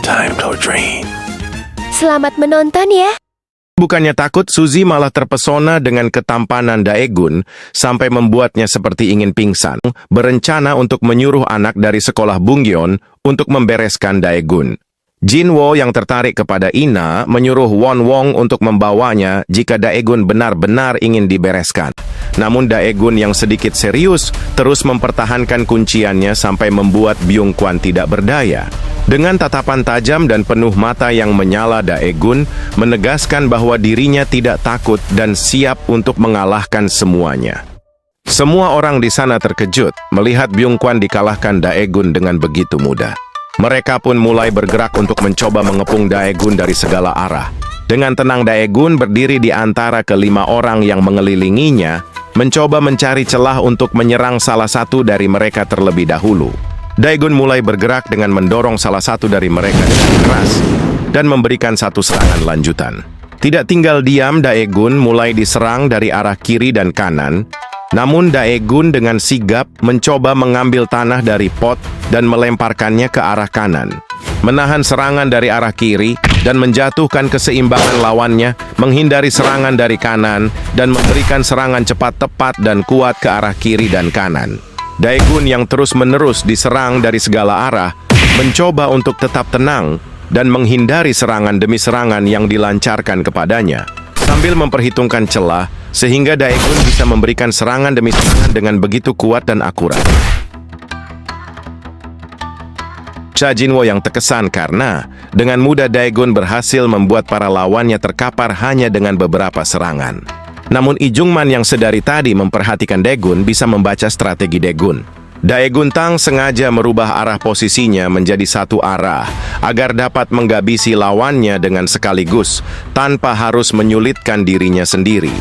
time to dream. Selamat menonton ya. Bukannya takut, Suzy malah terpesona dengan ketampanan Daegun sampai membuatnya seperti ingin pingsan, berencana untuk menyuruh anak dari sekolah Bungyeon untuk membereskan Daegun. Jinwo yang tertarik kepada Ina menyuruh Won Wong untuk membawanya jika Daegun benar-benar ingin dibereskan. Namun Daegun yang sedikit serius terus mempertahankan kunciannya sampai membuat Byung Kwan tidak berdaya. Dengan tatapan tajam dan penuh mata yang menyala, Daegun menegaskan bahwa dirinya tidak takut dan siap untuk mengalahkan semuanya. Semua orang di sana terkejut melihat Byung Kwan dikalahkan Daegun dengan begitu mudah. Mereka pun mulai bergerak untuk mencoba mengepung Daegun dari segala arah. Dengan tenang, Daegun berdiri di antara kelima orang yang mengelilinginya, mencoba mencari celah untuk menyerang salah satu dari mereka terlebih dahulu. Daegun mulai bergerak dengan mendorong salah satu dari mereka dengan keras dan memberikan satu serangan lanjutan. Tidak tinggal diam, Daegun mulai diserang dari arah kiri dan kanan. Namun Daegun dengan sigap mencoba mengambil tanah dari pot dan melemparkannya ke arah kanan, menahan serangan dari arah kiri dan menjatuhkan keseimbangan lawannya, menghindari serangan dari kanan dan memberikan serangan cepat, tepat dan kuat ke arah kiri dan kanan. Daegun yang terus-menerus diserang dari segala arah mencoba untuk tetap tenang dan menghindari serangan demi serangan yang dilancarkan kepadanya, sambil memperhitungkan celah sehingga Daegun bisa memberikan serangan demi serangan dengan begitu kuat dan akurat. Cha Jinwo yang terkesan karena dengan mudah Daegun berhasil membuat para lawannya terkapar hanya dengan beberapa serangan. Namun Lee Jung-man yang sedari tadi memperhatikan Daegun bisa membaca strategi Daegun. Daegun Tang sengaja merubah arah posisinya menjadi satu arah agar dapat menggabisi lawannya dengan sekaligus tanpa harus menyulitkan dirinya sendiri.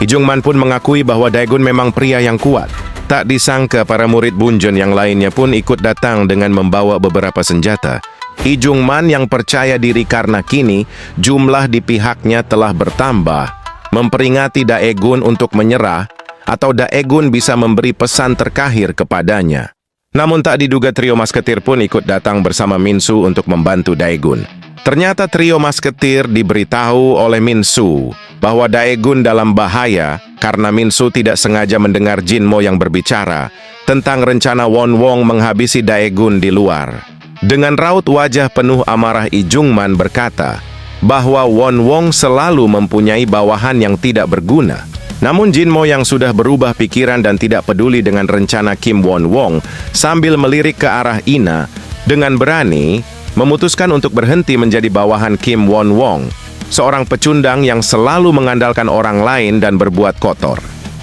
Lee Jung-man pun mengakui bahwa Daegun memang pria yang kuat. Tak disangka para murid Bunjeon yang lainnya pun ikut datang dengan membawa beberapa senjata. Lee Jung-man yang percaya diri karena kini jumlah di pihaknya telah bertambah, memperingati Daegun untuk menyerah atau Daegun bisa memberi pesan terkahir kepadanya. Namun tak diduga trio masketir pun ikut datang bersama Min-soo untuk membantu Daegun. Ternyata trio masketir diberitahu oleh Min-soo bahwa Daegun dalam bahaya karena Min-soo tidak sengaja mendengar Jinmo yang berbicara tentang rencana Won Wong menghabisi Daegun di luar. Dengan raut wajah penuh amarah, Lee Jung-man berkata bahwa Won Wong selalu mempunyai bawahan yang tidak berguna. Namun Jinmo yang sudah berubah pikiran dan tidak peduli dengan rencana Kim Won Wong sambil melirik ke arah Ina dengan berani memutuskan untuk berhenti menjadi bawahan Kim Won Wong, seorang pecundang yang selalu mengandalkan orang lain dan berbuat kotor.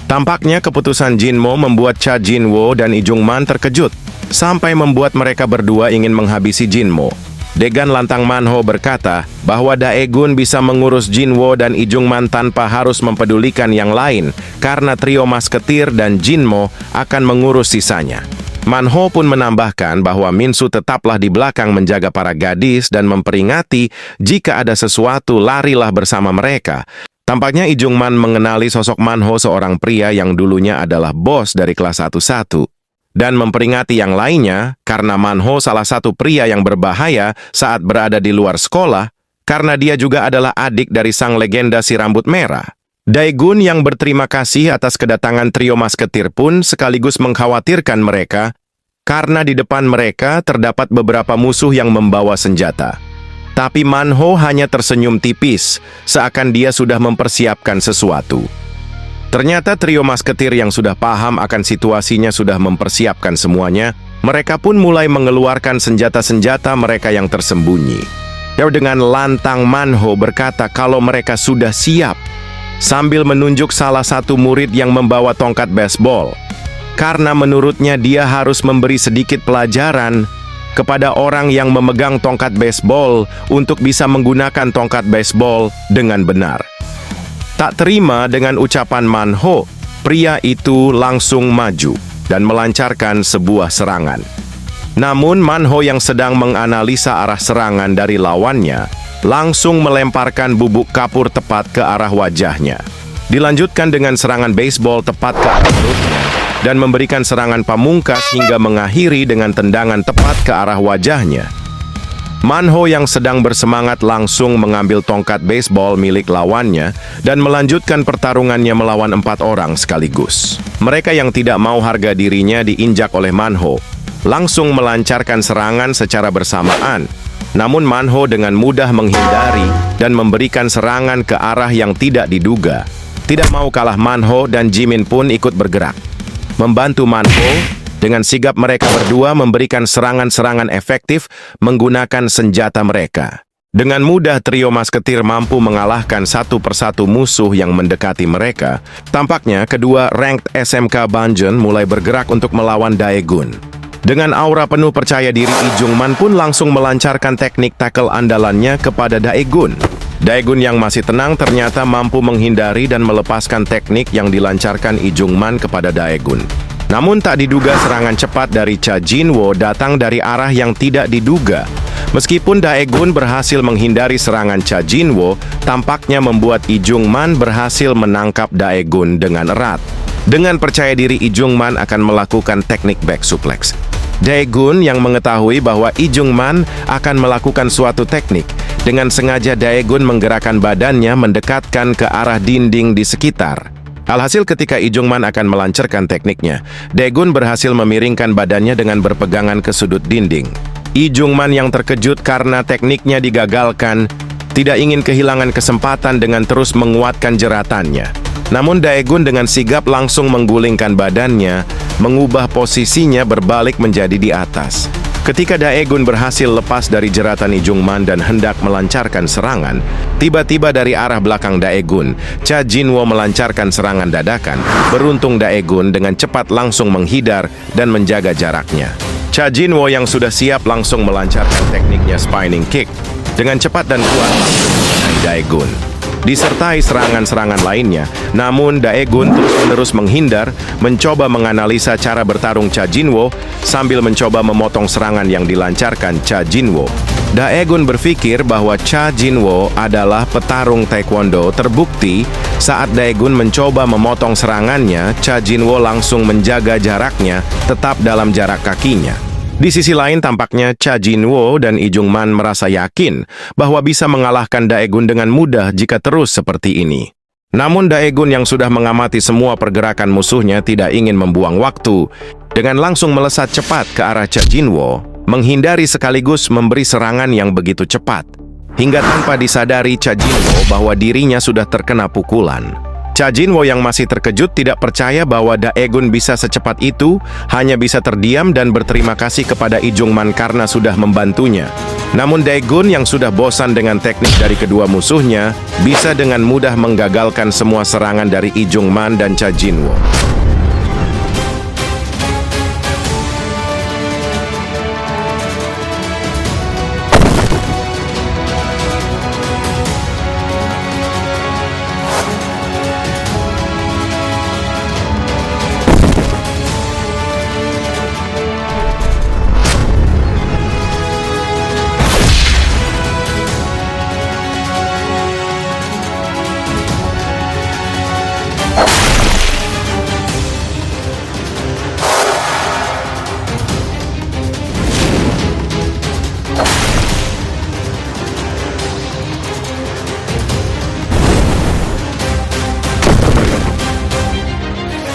Tampaknya keputusan Jinmo membuat Cha Jinwo dan Lee Jung-man terkejut, sampai membuat mereka berdua ingin menghabisi Jinmo. Degan Lantang Manho berkata bahwa Daegun bisa mengurus Jinwo dan Lee Jung-man tanpa harus mempedulikan yang lain karena trio masketir dan Jinmo akan mengurus sisanya. Manho pun menambahkan bahwa Min-soo tetaplah di belakang menjaga para gadis dan memperingati jika ada sesuatu larilah bersama mereka. Tampaknya Lee Jung-man mengenali sosok Manho, seorang pria yang dulunya adalah bos dari kelas 11. Dan memperingati yang lainnya karena Manho salah satu pria yang berbahaya saat berada di luar sekolah karena dia juga adalah adik dari sang legenda si rambut merah. Daegun yang berterima kasih atas kedatangan trio masketir pun sekaligus mengkhawatirkan mereka karena di depan mereka terdapat beberapa musuh yang membawa senjata. Tapi Manho hanya tersenyum tipis seakan dia sudah mempersiapkan sesuatu. Ternyata trio masketir yang sudah paham akan situasinya sudah mempersiapkan semuanya. Mereka pun mulai mengeluarkan senjata-senjata mereka yang tersembunyi. Dengan lantang Manho berkata kalau mereka sudah siap, sambil menunjuk salah satu murid yang membawa tongkat baseball. Karena menurutnya dia harus memberi sedikit pelajaran kepada orang yang memegang tongkat baseball untuk bisa menggunakan tongkat baseball dengan benar. Tak terima dengan ucapan Manho, pria itu langsung maju dan melancarkan sebuah serangan. Namun Manho yang sedang menganalisa arah serangan dari lawannya, langsung melemparkan bubuk kapur tepat ke arah wajahnya. Dilanjutkan dengan serangan baseball tepat ke arah perutnya, dan memberikan serangan pamungkas hingga mengakhiri dengan tendangan tepat ke arah wajahnya. Manho yang sedang bersemangat langsung mengambil tongkat baseball milik lawannya dan melanjutkan pertarungannya melawan 4 orang sekaligus. Mereka yang tidak mau harga dirinya diinjak oleh Manho langsung melancarkan serangan secara bersamaan. Namun Manho dengan mudah menghindari dan memberikan serangan ke arah yang tidak diduga. Tidak mau kalah, Manho dan Jimin pun ikut bergerak membantu Manho. Dengan sigap mereka berdua memberikan serangan-serangan efektif menggunakan senjata mereka. Dengan mudah trio masketir mampu mengalahkan satu persatu musuh yang mendekati mereka. Tampaknya kedua ranked SMK Banjeon mulai bergerak untuk melawan Daegun. Dengan aura penuh percaya diri, Lee Jung-man pun langsung melancarkan teknik tackle andalannya kepada Daegun. Daegun yang masih tenang ternyata mampu menghindari dan melepaskan teknik yang dilancarkan Lee Jung-man kepada Daegun. Namun tak diduga serangan cepat dari Cha Jinwo datang dari arah yang tidak diduga. Meskipun Daegun berhasil menghindari serangan Cha Jinwo, tampaknya membuat Lee Jung-man berhasil menangkap Daegun dengan erat. Dengan percaya diri, Lee Jung-man akan melakukan teknik back suplex. Daegun yang mengetahui bahwa Lee Jung-man akan melakukan suatu teknik, dengan sengaja Daegun menggerakkan badannya mendekatkan ke arah dinding di sekitar. Alhasil ketika Lee Jung-man akan melancarkan tekniknya, Daegun berhasil memiringkan badannya dengan berpegangan ke sudut dinding. Lee Jung-man yang terkejut karena tekniknya digagalkan, tidak ingin kehilangan kesempatan dengan terus menguatkan jeratannya. Namun Daegun dengan sigap langsung menggulingkan badannya, mengubah posisinya berbalik menjadi di atas. Ketika Daegun berhasil lepas dari jeratan Lee Jung-man dan hendak melancarkan serangan, tiba-tiba dari arah belakang Daegun, Cha Jinwo melancarkan serangan dadakan. Beruntung Daegun dengan cepat langsung menghindar dan menjaga jaraknya. Cha Jinwo yang sudah siap langsung melancarkan tekniknya spinning kick. Dengan cepat dan kuat langsung mengenai Daegun, disertai serangan-serangan lainnya. Namun Daegun terus-menerus menghindar, mencoba menganalisa cara bertarung Cha Jinwo sambil mencoba memotong serangan yang dilancarkan Cha Jinwo. Daegun berpikir bahwa Cha Jinwo adalah petarung taekwondo terbukti. Saat Daegun mencoba memotong serangannya, Cha Jinwo langsung menjaga jaraknya tetap dalam jarak kakinya. Di sisi lain, tampaknya Cha Jinwo dan Lee Jung-man merasa yakin bahwa bisa mengalahkan Daegun dengan mudah jika terus seperti ini. Namun Daegun yang sudah mengamati semua pergerakan musuhnya tidak ingin membuang waktu. Dengan langsung melesat cepat ke arah Cha Jinwo, menghindari sekaligus memberi serangan yang begitu cepat. Hingga tanpa disadari Cha Jinwo bahwa dirinya sudah terkena pukulan. Cha Jinwo yang masih terkejut tidak percaya bahwa Daegun bisa secepat itu, hanya bisa terdiam dan berterima kasih kepada Lee Jung-man karena sudah membantunya. Namun Daegun yang sudah bosan dengan teknik dari kedua musuhnya, bisa dengan mudah menggagalkan semua serangan dari Lee Jung-man dan Cha Jinwo.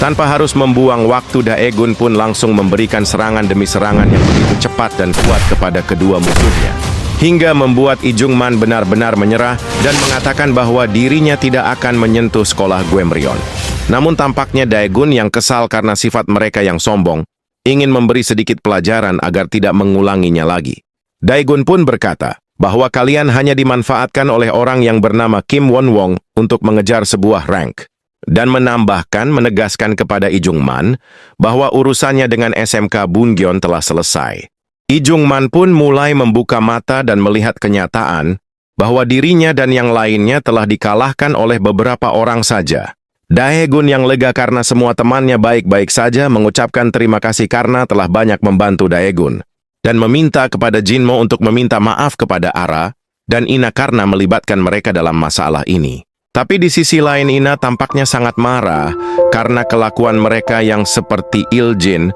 Tanpa harus membuang waktu, Daegun pun langsung memberikan serangan demi serangan yang begitu cepat dan kuat kepada kedua musuhnya. Hingga membuat Lee Jung-man benar-benar menyerah dan mengatakan bahwa dirinya tidak akan menyentuh sekolah Gweomryeon. Namun tampaknya Daegun yang kesal karena sifat mereka yang sombong, ingin memberi sedikit pelajaran agar tidak mengulanginya lagi. Daegun pun berkata bahwa kalian hanya dimanfaatkan oleh orang yang bernama Kim Won-wong untuk mengejar sebuah rank. Dan menegaskan kepada Lee Jung-man bahwa urusannya dengan SMK Bungeon telah selesai. Lee Jung-man pun mulai membuka mata dan melihat kenyataan bahwa dirinya dan yang lainnya telah dikalahkan oleh beberapa orang saja. Daegun yang lega karena semua temannya baik-baik saja mengucapkan terima kasih karena telah banyak membantu Daegun dan meminta kepada Jinmo untuk meminta maaf kepada Ara dan Ina karena melibatkan mereka dalam masalah ini. Tapi di sisi lain Ina tampaknya sangat marah karena kelakuan mereka yang seperti Iljin.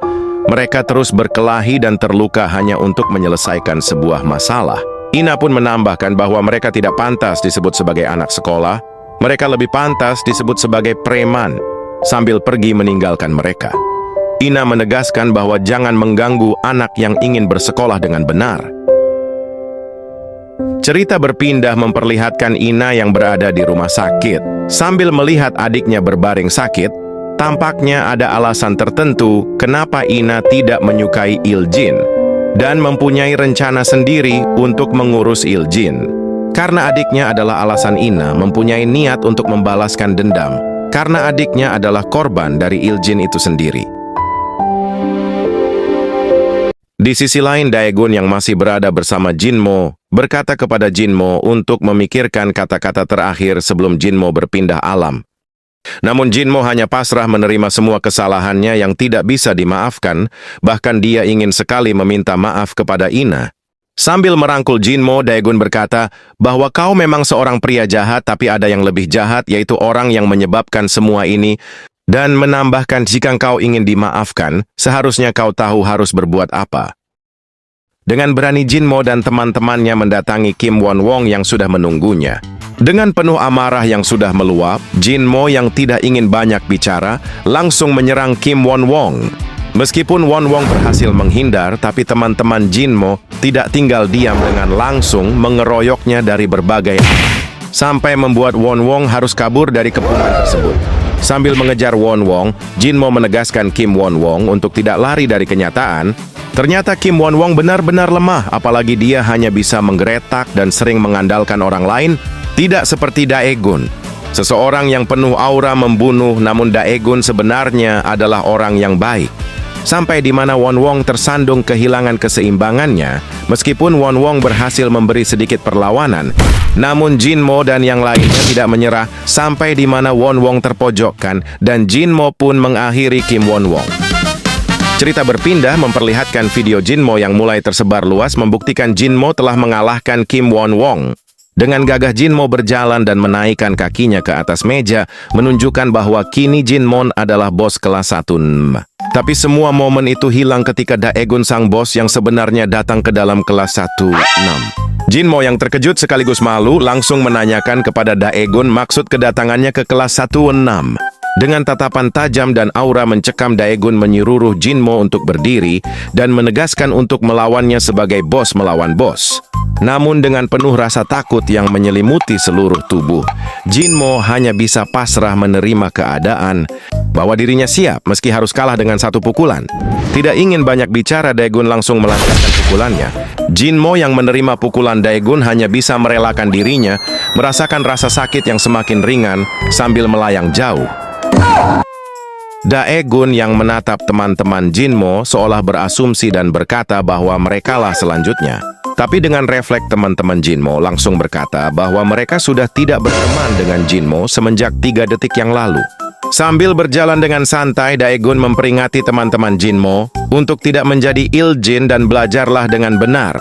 Mereka terus berkelahi dan terluka hanya untuk menyelesaikan sebuah masalah. Ina pun menambahkan bahwa mereka tidak pantas disebut sebagai anak sekolah, mereka lebih pantas disebut sebagai preman, sambil pergi meninggalkan mereka. Ina menegaskan bahwa jangan mengganggu anak yang ingin bersekolah dengan benar. Cerita berpindah memperlihatkan Ina yang berada di rumah sakit. Sambil melihat adiknya berbaring sakit, tampaknya ada alasan tertentu kenapa Ina tidak menyukai Iljin dan mempunyai rencana sendiri untuk mengurus Iljin. Karena adiknya adalah alasan Ina mempunyai niat untuk membalaskan dendam, karena adiknya adalah korban dari Iljin itu sendiri. Di sisi lain, Daegun yang masih berada bersama Jinmo berkata kepada Jinmo untuk memikirkan kata-kata terakhir sebelum Jinmo berpindah alam. Namun Jinmo hanya pasrah menerima semua kesalahannya yang tidak bisa dimaafkan, bahkan dia ingin sekali meminta maaf kepada Ina. Sambil merangkul Jinmo, Daegun berkata bahwa kau memang seorang pria jahat, tapi ada yang lebih jahat, yaitu orang yang menyebabkan semua ini, dan menambahkan jika kau ingin dimaafkan, seharusnya kau tahu harus berbuat apa. Dengan berani Jinmo dan teman-temannya mendatangi Kim Won Wong yang sudah menunggunya. Dengan penuh amarah yang sudah meluap, Jinmo yang tidak ingin banyak bicara langsung menyerang Kim Won Wong. Meskipun Won Wong berhasil menghindar, tapi teman-teman Jinmo tidak tinggal diam dengan langsung mengeroyoknya dari berbagai arah, sampai membuat Won Wong harus kabur dari kepungan tersebut. Sambil mengejar Won Wong, Jinmo menegaskan Kim Won Wong untuk tidak lari dari kenyataan. Ternyata Kim Won Wong benar-benar lemah, apalagi dia hanya bisa menggeretak dan sering mengandalkan orang lain, tidak seperti Daegun. Seseorang yang penuh aura membunuh, namun Daegun sebenarnya adalah orang yang baik. Sampai di mana Won Wong tersandung kehilangan keseimbangannya, meskipun Won Wong berhasil memberi sedikit perlawanan, namun Jinmo dan yang lainnya tidak menyerah sampai di mana Won Wong terpojokkan dan Jinmo pun mengakhiri Kim Won Wong. Cerita berpindah memperlihatkan video Jinmo yang mulai tersebar luas membuktikan Jinmo telah mengalahkan Kim Won Wong. Dengan gagah Jinmo berjalan dan menaikkan kakinya ke atas meja, menunjukkan bahwa kini Jinmon adalah bos kelas 1. Tapi semua momen itu hilang ketika Daegun sang bos yang sebenarnya datang ke dalam kelas 1-6. Jinmo yang terkejut sekaligus malu langsung menanyakan kepada Daegun maksud kedatangannya ke kelas 1-6. Dengan tatapan tajam dan aura mencekam, Daegun menyuruh Jinmo untuk berdiri dan menegaskan untuk melawannya sebagai bos melawan bos. Namun dengan penuh rasa takut yang menyelimuti seluruh tubuh, Jinmo hanya bisa pasrah menerima keadaan bahwa dirinya siap meski harus kalah dengan satu pukulan. Tidak ingin banyak bicara, Daegun langsung melancarkan pukulannya. Jinmo yang menerima pukulan Daegun hanya bisa merelakan dirinya, merasakan rasa sakit yang semakin ringan sambil melayang jauh. Daegun yang menatap teman-teman Jinmo seolah berasumsi dan berkata bahwa merekalah selanjutnya. Tapi dengan refleks teman-teman Jinmo langsung berkata bahwa mereka sudah tidak berteman dengan Jinmo semenjak 3 detik yang lalu. Sambil berjalan dengan santai, Daegun memperingati teman-teman Jinmo untuk tidak menjadi Iljin dan belajarlah dengan benar.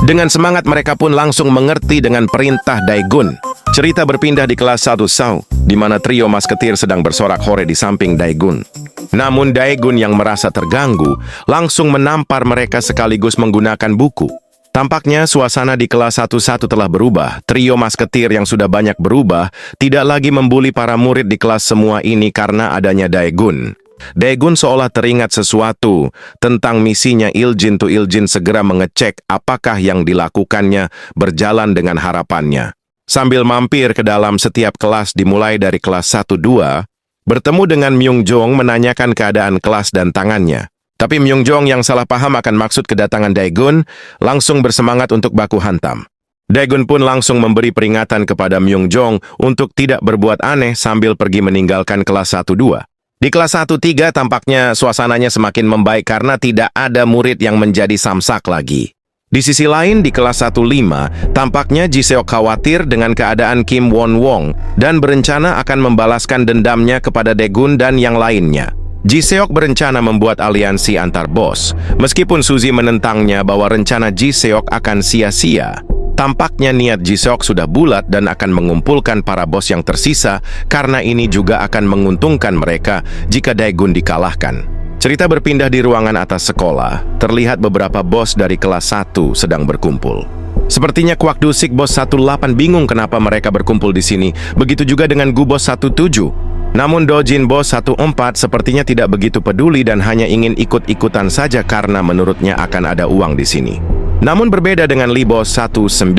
Dengan semangat mereka pun langsung mengerti dengan perintah Daegun. Cerita berpindah di kelas 1 Sao, di mana trio masketir sedang bersorak-hore di samping Daegun. Namun Daegun yang merasa terganggu langsung menampar mereka sekaligus menggunakan buku. Tampaknya suasana di kelas 1-1 telah berubah. Trio masketir yang sudah banyak berubah tidak lagi membuli para murid di kelas semua ini karena adanya Daegun. Daegun seolah teringat sesuatu tentang misinya Iljin to Iljin segera mengecek apakah yang dilakukannya berjalan dengan harapannya. Sambil mampir ke dalam setiap kelas dimulai dari kelas 1-2, bertemu dengan Myung Jong menanyakan keadaan kelas dan tangannya. Tapi Myung Jong yang salah paham akan maksud kedatangan Daegun, langsung bersemangat untuk baku hantam. Daegun pun langsung memberi peringatan kepada Myung Jong untuk tidak berbuat aneh sambil pergi meninggalkan kelas 1-2. Di kelas 1-3 tampaknya suasananya semakin membaik karena tidak ada murid yang menjadi samsak lagi. Di sisi lain, di kelas 1-5, tampaknya Ji Seok khawatir dengan keadaan Kim Won Wong dan berencana akan membalaskan dendamnya kepada Daegun dan yang lainnya. Ji Seok berencana membuat aliansi antar bos. Meskipun Suzy menentangnya bahwa rencana Ji Seok akan sia-sia, tampaknya niat Ji Seok sudah bulat dan akan mengumpulkan para bos yang tersisa karena ini juga akan menguntungkan mereka jika Daegun dikalahkan. Cerita berpindah di ruangan atas sekolah. Terlihat beberapa bos dari kelas 1 sedang berkumpul. Sepertinya Kwak Dusik Bos 18 bingung kenapa mereka berkumpul di sini. Begitu juga dengan Gu Bos 17. Namun Dojin Bos 14 sepertinya tidak begitu peduli dan hanya ingin ikut-ikutan saja karena menurutnya akan ada uang di sini. Namun berbeda dengan Lee Bos 19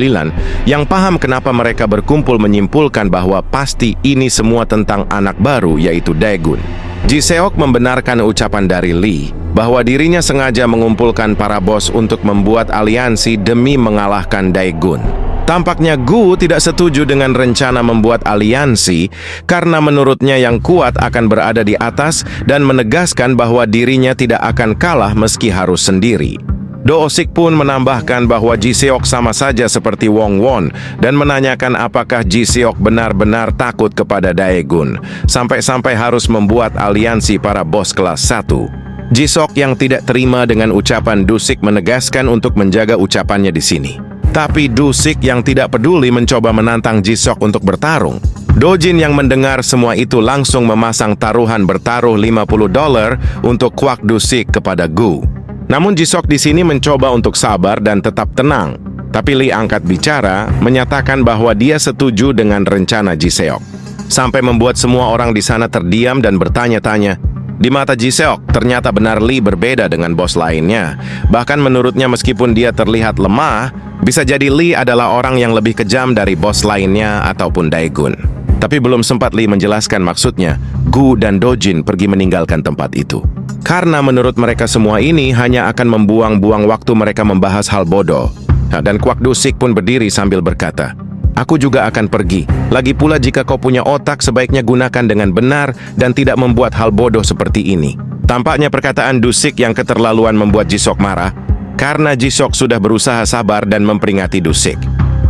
yang paham kenapa mereka berkumpul menyimpulkan bahwa pasti ini semua tentang anak baru yaitu Daegun. Ji Seok membenarkan ucapan dari Lee bahwa dirinya sengaja mengumpulkan para bos untuk membuat aliansi demi mengalahkan Daegun. Tampaknya Gu tidak setuju dengan rencana membuat aliansi karena menurutnya yang kuat akan berada di atas dan menegaskan bahwa dirinya tidak akan kalah meski harus sendiri. Do Sik pun menambahkan bahwa Ji Seok sama saja seperti Wong Won dan menanyakan apakah Ji Seok benar-benar takut kepada Daegun sampai-sampai harus membuat aliansi para bos kelas 1. Ji Seok yang tidak terima dengan ucapan Dusik menegaskan untuk menjaga ucapannya di sini. Tapi Dusik yang tidak peduli mencoba menantang Ji Seok untuk bertarung. Dojin yang mendengar semua itu langsung memasang taruhan bertaruh $50 untuk Kwak Dusik kepada Gu. Namun Ji Seok di sini mencoba untuk sabar dan tetap tenang. Tapi Lee angkat bicara, menyatakan bahwa dia setuju dengan rencana Ji Seok. Sampai membuat semua orang di sana terdiam dan bertanya-tanya. Di mata Ji Seok, ternyata benar Lee berbeda dengan bos lainnya. Bahkan menurutnya meskipun dia terlihat lemah, bisa jadi Lee adalah orang yang lebih kejam dari bos lainnya ataupun Daegun. Tapi belum sempat Lee menjelaskan maksudnya, Gu dan Dojin pergi meninggalkan tempat itu. Karena menurut mereka semua ini hanya akan membuang-buang waktu mereka membahas hal bodoh. Dan Kwak Dusik pun berdiri sambil berkata, "Aku juga akan pergi. Lagi pula jika kau punya otak, sebaiknya gunakan dengan benar dan tidak membuat hal bodoh seperti ini." Tampaknya perkataan Dusik yang keterlaluan membuat Ji Seok marah, karena Ji Seok sudah berusaha sabar dan memperingati Dusik.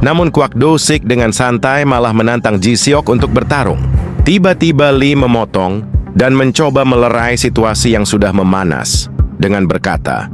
Namun Kwak Dusik dengan santai malah menantang Ji Seok untuk bertarung. Tiba-tiba Lee memotong dan mencoba melerai situasi yang sudah memanas dengan berkata,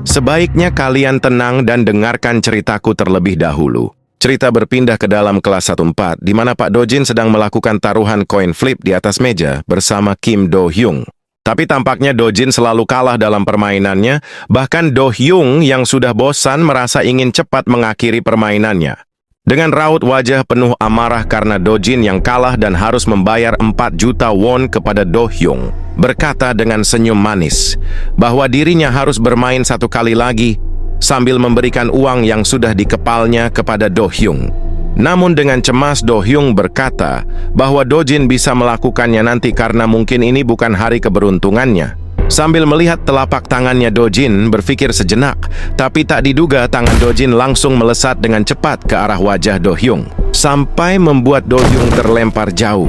"Sebaiknya kalian tenang dan dengarkan ceritaku terlebih dahulu." Cerita berpindah ke dalam kelas 14, di mana Pak Dojin sedang melakukan taruhan koin flip di atas meja bersama Kim Do Hyung. Tapi tampaknya Dojin selalu kalah dalam permainannya, bahkan Do Hyung yang sudah bosan merasa ingin cepat mengakhiri permainannya. Dengan raut wajah penuh amarah karena Dojin yang kalah dan harus membayar 4 juta won kepada Do Hyung, berkata dengan senyum manis bahwa dirinya harus bermain satu kali lagi, sambil memberikan uang yang sudah dikepalnya kepada Do Hyung. Namun dengan cemas Do Hyung berkata bahwa Dojin bisa melakukannya nanti karena mungkin ini bukan hari keberuntungannya. Sambil melihat telapak tangannya Dojin berpikir sejenak, tapi tak diduga tangan Dojin langsung melesat dengan cepat ke arah wajah Do Hyung, sampai membuat Do Hyung terlempar jauh.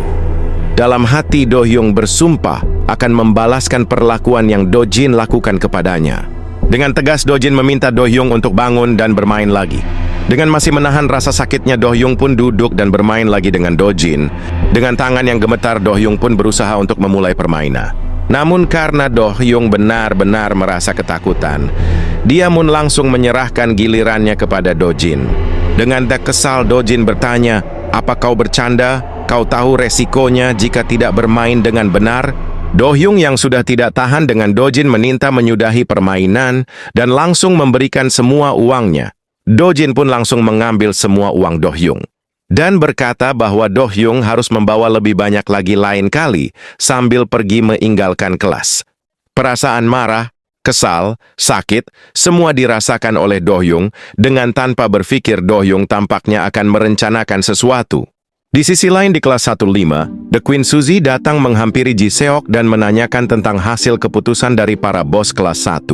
Dalam hati Do Hyung bersumpah akan membalaskan perlakuan yang Dojin lakukan kepadanya. Dengan tegas Dojin meminta Do Hyung untuk bangun dan bermain lagi. Dengan masih menahan rasa sakitnya, Do Hyung pun duduk dan bermain lagi dengan Dojin. Dengan tangan yang gemetar, Do Hyung pun berusaha untuk memulai permainan. Namun karena Do Hyung benar-benar merasa ketakutan, dia pun langsung menyerahkan gilirannya kepada Dojin. Dengan tak kesal, Dojin bertanya, "Apa kau bercanda? Kau tahu resikonya jika tidak bermain dengan benar?" Do Hyung yang sudah tidak tahan dengan Dojin meminta menyudahi permainan dan langsung memberikan semua uangnya. Dojin pun langsung mengambil semua uang Do Hyung dan berkata bahwa Do Hyung harus membawa lebih banyak lagi lain kali sambil pergi meninggalkan kelas. Perasaan marah, kesal, sakit, semua dirasakan oleh Do Hyung. Dengan tanpa berpikir, Do Hyung tampaknya akan merencanakan sesuatu. Di sisi lain di kelas 15, The Queen Suzy datang menghampiri Ji Seok dan menanyakan tentang hasil keputusan dari para bos kelas 1.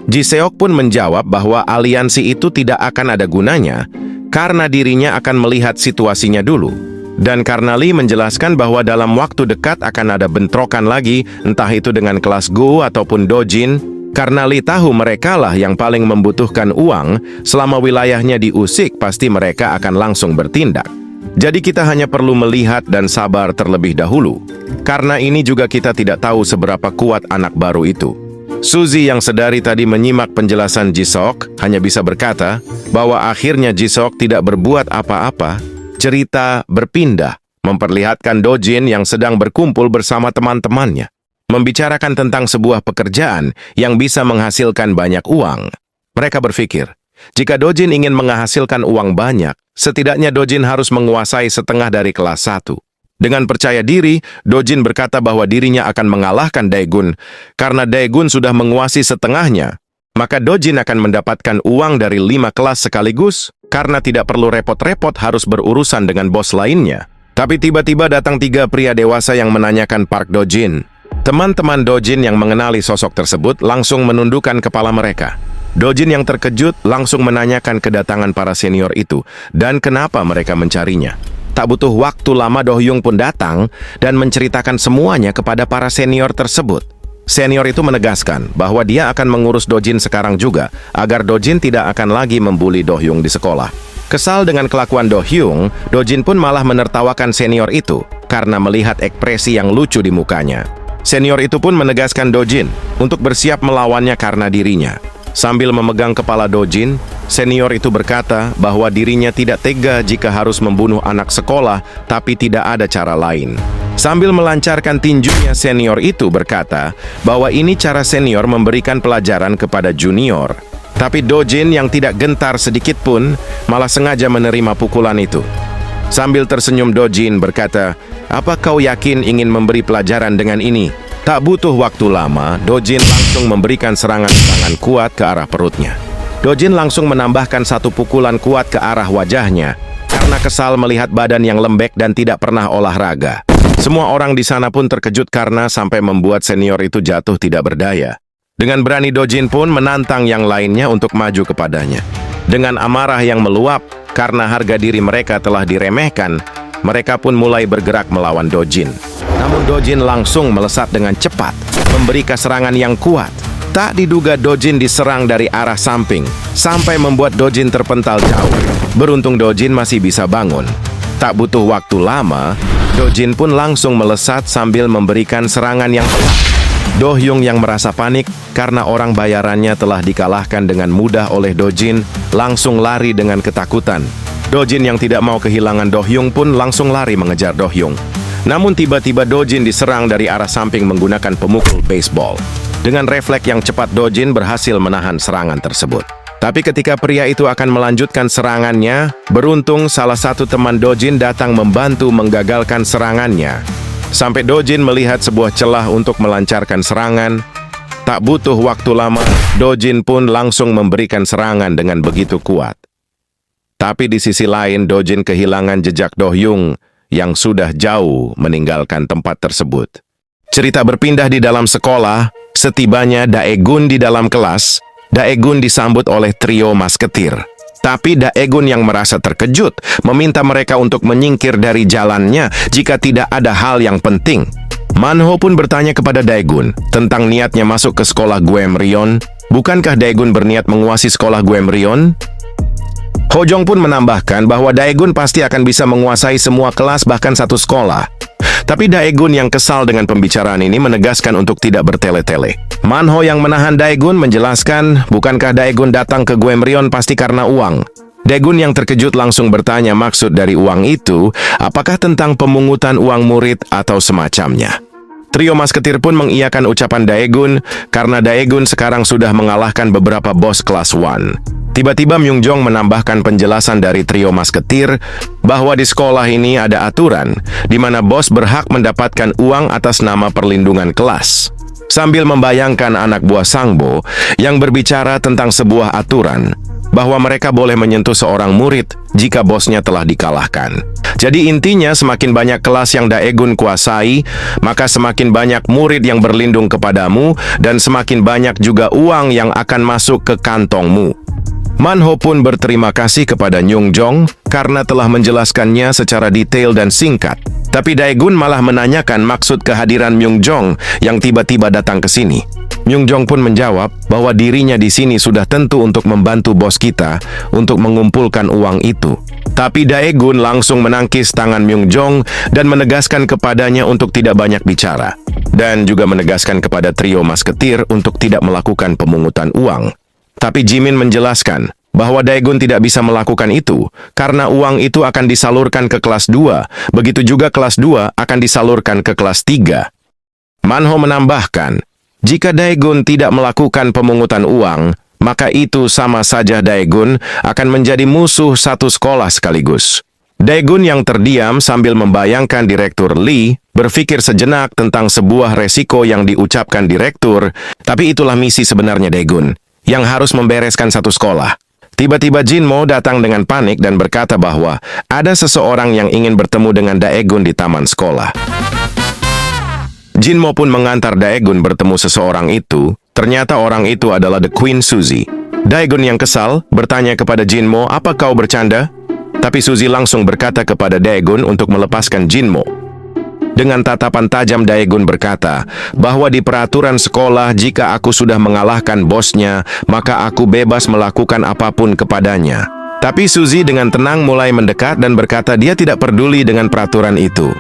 Ji Seok pun menjawab bahwa aliansi itu tidak akan ada gunanya karena dirinya akan melihat situasinya dulu. Dan karena Lee menjelaskan bahwa dalam waktu dekat akan ada bentrokan lagi, entah itu dengan kelas Gu ataupun Dojin, karena Lee tahu merekalah yang paling membutuhkan uang, selama wilayahnya diusik pasti mereka akan langsung bertindak. Jadi kita hanya perlu melihat dan sabar terlebih dahulu. Karena ini juga kita tidak tahu seberapa kuat anak baru itu. Suzy yang sedari tadi menyimak penjelasan Ji Seok hanya bisa berkata bahwa akhirnya Ji Seok tidak berbuat apa-apa. Cerita berpindah, memperlihatkan Dojin yang sedang berkumpul bersama teman-temannya, membicarakan tentang sebuah pekerjaan yang bisa menghasilkan banyak uang. Mereka berpikir, Jika Dojin ingin menghasilkan uang banyak, setidaknya Dojin harus menguasai setengah dari kelas 1. Dengan percaya diri, Dojin berkata bahwa dirinya akan mengalahkan Daegun. Karena Daegun sudah menguasai setengahnya, maka Dojin akan mendapatkan uang dari 5 kelas sekaligus karena tidak perlu repot-repot harus berurusan dengan bos lainnya. Tapi tiba-tiba datang 3 pria dewasa yang menanyakan Park Dojin. Teman-teman Dojin yang mengenali sosok tersebut langsung menundukkan kepala mereka. Dojin yang terkejut langsung menanyakan kedatangan para senior itu dan kenapa mereka mencarinya. Tak butuh waktu lama Do-hyung pun datang dan menceritakan semuanya kepada para senior tersebut. Senior itu menegaskan bahwa dia akan mengurus Dojin sekarang juga agar Dojin tidak akan lagi membuli Do-hyung di sekolah. Kesal dengan kelakuan Do-hyung, Dojin pun malah menertawakan senior itu karena melihat ekspresi yang lucu di mukanya. Senior itu pun menegaskan Dojin untuk bersiap melawannya karena dirinya. Sambil memegang kepala Dojin, senior itu berkata bahwa dirinya tidak tega jika harus membunuh anak sekolah, tapi tidak ada cara lain. Sambil melancarkan tinjunya, senior itu berkata bahwa ini cara senior memberikan pelajaran kepada junior. Tapi Dojin yang tidak gentar sedikit pun malah sengaja menerima pukulan itu. Sambil tersenyum, Dojin berkata, "Apa kau yakin ingin memberi pelajaran dengan ini?" Tak butuh waktu lama, Dojin langsung memberikan serangan kuat ke arah perutnya. Dojin langsung menambahkan 1 pukulan kuat ke arah wajahnya karena kesal melihat badan yang lembek dan tidak pernah olahraga. Semua orang di sana pun terkejut karena sampai membuat senior itu jatuh tidak berdaya. Dengan berani, Dojin pun menantang yang lainnya untuk maju kepadanya. Dengan amarah yang meluap karena harga diri mereka telah diremehkan, mereka pun mulai bergerak melawan Dojin. Namun Dojin langsung melesat dengan cepat, memberi serangan yang kuat. Tak diduga Dojin diserang dari arah samping, sampai membuat Dojin terpental jauh. Beruntung Dojin masih bisa bangun. Tak butuh waktu lama, Dojin pun langsung melesat sambil memberikan serangan yang kuat. Do-hyung yang merasa panik karena orang bayarannya telah dikalahkan dengan mudah oleh Dojin, langsung lari dengan ketakutan. Dojin yang tidak mau kehilangan Do-hyung pun langsung lari mengejar Do-hyung. Namun tiba-tiba Dojin diserang dari arah samping menggunakan pemukul baseball. Dengan refleks yang cepat, Dojin berhasil menahan serangan tersebut. Tapi ketika pria itu akan melanjutkan serangannya, beruntung salah satu teman Dojin datang membantu menggagalkan serangannya. Sampai Dojin melihat sebuah celah untuk melancarkan serangan. Tak butuh waktu lama, Dojin pun langsung memberikan serangan dengan begitu kuat. Tapi di sisi lain, Dojin kehilangan jejak Do-hyung yang sudah jauh meninggalkan tempat tersebut. Cerita berpindah di dalam sekolah. Setibanya Daegun di dalam kelas, Daegun disambut oleh trio masketir. Tapi Daegun yang merasa terkejut meminta mereka untuk menyingkir dari jalannya jika tidak ada hal yang penting. Manho pun bertanya kepada Daegun tentang niatnya masuk ke sekolah Gwaemryeon. Bukankah Daegun berniat menguasai sekolah Gwaemryeon? Hojong pun menambahkan bahwa Daegun pasti akan bisa menguasai semua kelas bahkan satu sekolah. Tapi Daegun yang kesal dengan pembicaraan ini menegaskan untuk tidak bertele-tele. Manho yang menahan Daegun menjelaskan, bukankah Daegun datang ke Gwaemryeon pasti karena uang? Daegun yang terkejut langsung bertanya maksud dari uang itu, apakah tentang pemungutan uang murid atau semacamnya. Trio masketir pun mengiyakan ucapan Daegun karena Daegun sekarang sudah mengalahkan beberapa bos kelas 1. Tiba-tiba Myung-jong menambahkan penjelasan dari trio masketir bahwa di sekolah ini ada aturan di mana bos berhak mendapatkan uang atas nama perlindungan kelas. Sambil membayangkan anak buah Sangbo yang berbicara tentang sebuah aturan bahwa mereka boleh menyentuh seorang murid jika bosnya telah dikalahkan. Jadi intinya semakin banyak kelas yang Daegun kuasai, maka semakin banyak murid yang berlindung kepadamu dan semakin banyak juga uang yang akan masuk ke kantongmu. Manho pun berterima kasih kepada Myung-jong karena telah menjelaskannya secara detail dan singkat. Tapi Daegun malah menanyakan maksud kehadiran Myung-jong yang tiba-tiba datang ke sini. Myung-jong pun menjawab bahwa dirinya di sini sudah tentu untuk membantu bos kita untuk mengumpulkan uang itu. Tapi Daegun langsung menangkis tangan Myung-jong dan menegaskan kepadanya untuk tidak banyak bicara. Dan juga menegaskan kepada trio masketir untuk tidak melakukan pemungutan uang. Tapi Jimin menjelaskan bahwa Daegun tidak bisa melakukan itu karena uang itu akan disalurkan ke kelas 2, begitu juga kelas 2 akan disalurkan ke kelas 3. Manho menambahkan, jika Daegun tidak melakukan pemungutan uang, maka itu sama saja Daegun akan menjadi musuh satu sekolah sekaligus. Daegun yang terdiam sambil membayangkan Direktur Lee berpikir sejenak tentang sebuah resiko yang diucapkan direktur, tapi itulah misi sebenarnya Daegun, yang harus membereskan satu sekolah. Tiba-tiba Jinmo datang dengan panik dan berkata bahwa ada seseorang yang ingin bertemu dengan Daegun di taman sekolah. Jinmo pun mengantar Daegun bertemu seseorang itu. Ternyata orang itu adalah The Queen Suzy. Daegun yang kesal bertanya kepada Jinmo, "Apa kau bercanda?" Tapi Suzy langsung berkata kepada Daegun untuk melepaskan Jinmo. Dengan tatapan tajam Daegun berkata bahwa di peraturan sekolah jika aku sudah mengalahkan bosnya, maka aku bebas melakukan apapun kepadanya. Tapi Suzy dengan tenang mulai mendekat dan berkata dia tidak peduli dengan peraturan itu.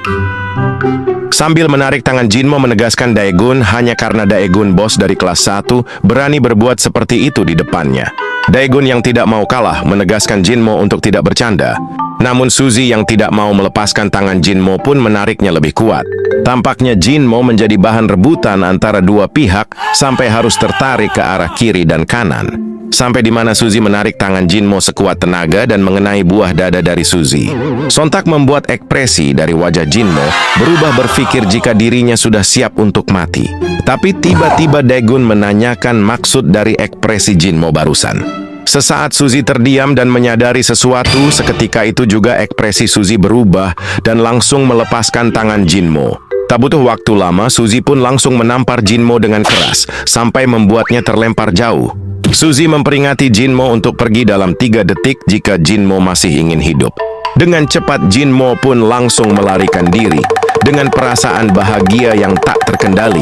Sambil menarik tangan Jinmo menegaskan Daegun hanya karena Daegun bos dari kelas 1 berani berbuat seperti itu di depannya. Daegun yang tidak mau kalah menegaskan Jinmo untuk tidak bercanda. Namun Suzy yang tidak mau melepaskan tangan Jinmo pun menariknya lebih kuat. Tampaknya Jinmo menjadi bahan rebutan antara dua pihak sampai harus tertarik ke arah kiri dan kanan. Sampai di mana Suzy menarik tangan Jinmo sekuat tenaga dan mengenai buah dada dari Suzy. Sontak membuat ekspresi dari wajah Jinmo berubah berpikir jika dirinya sudah siap untuk mati. Tapi tiba-tiba Daegun menanyakan maksud dari ekspresi Jinmo barusan. Sesaat Suzy terdiam dan menyadari sesuatu, seketika itu juga ekspresi Suzy berubah dan langsung melepaskan tangan Jinmo. Tak butuh waktu lama, Suzy pun langsung menampar Jinmo dengan keras, sampai membuatnya terlempar jauh. Suzy memperingati Jinmo untuk pergi dalam 3 detik jika Jinmo masih ingin hidup. Dengan cepat Jinmo pun langsung melarikan diri, dengan perasaan bahagia yang tak terkendali.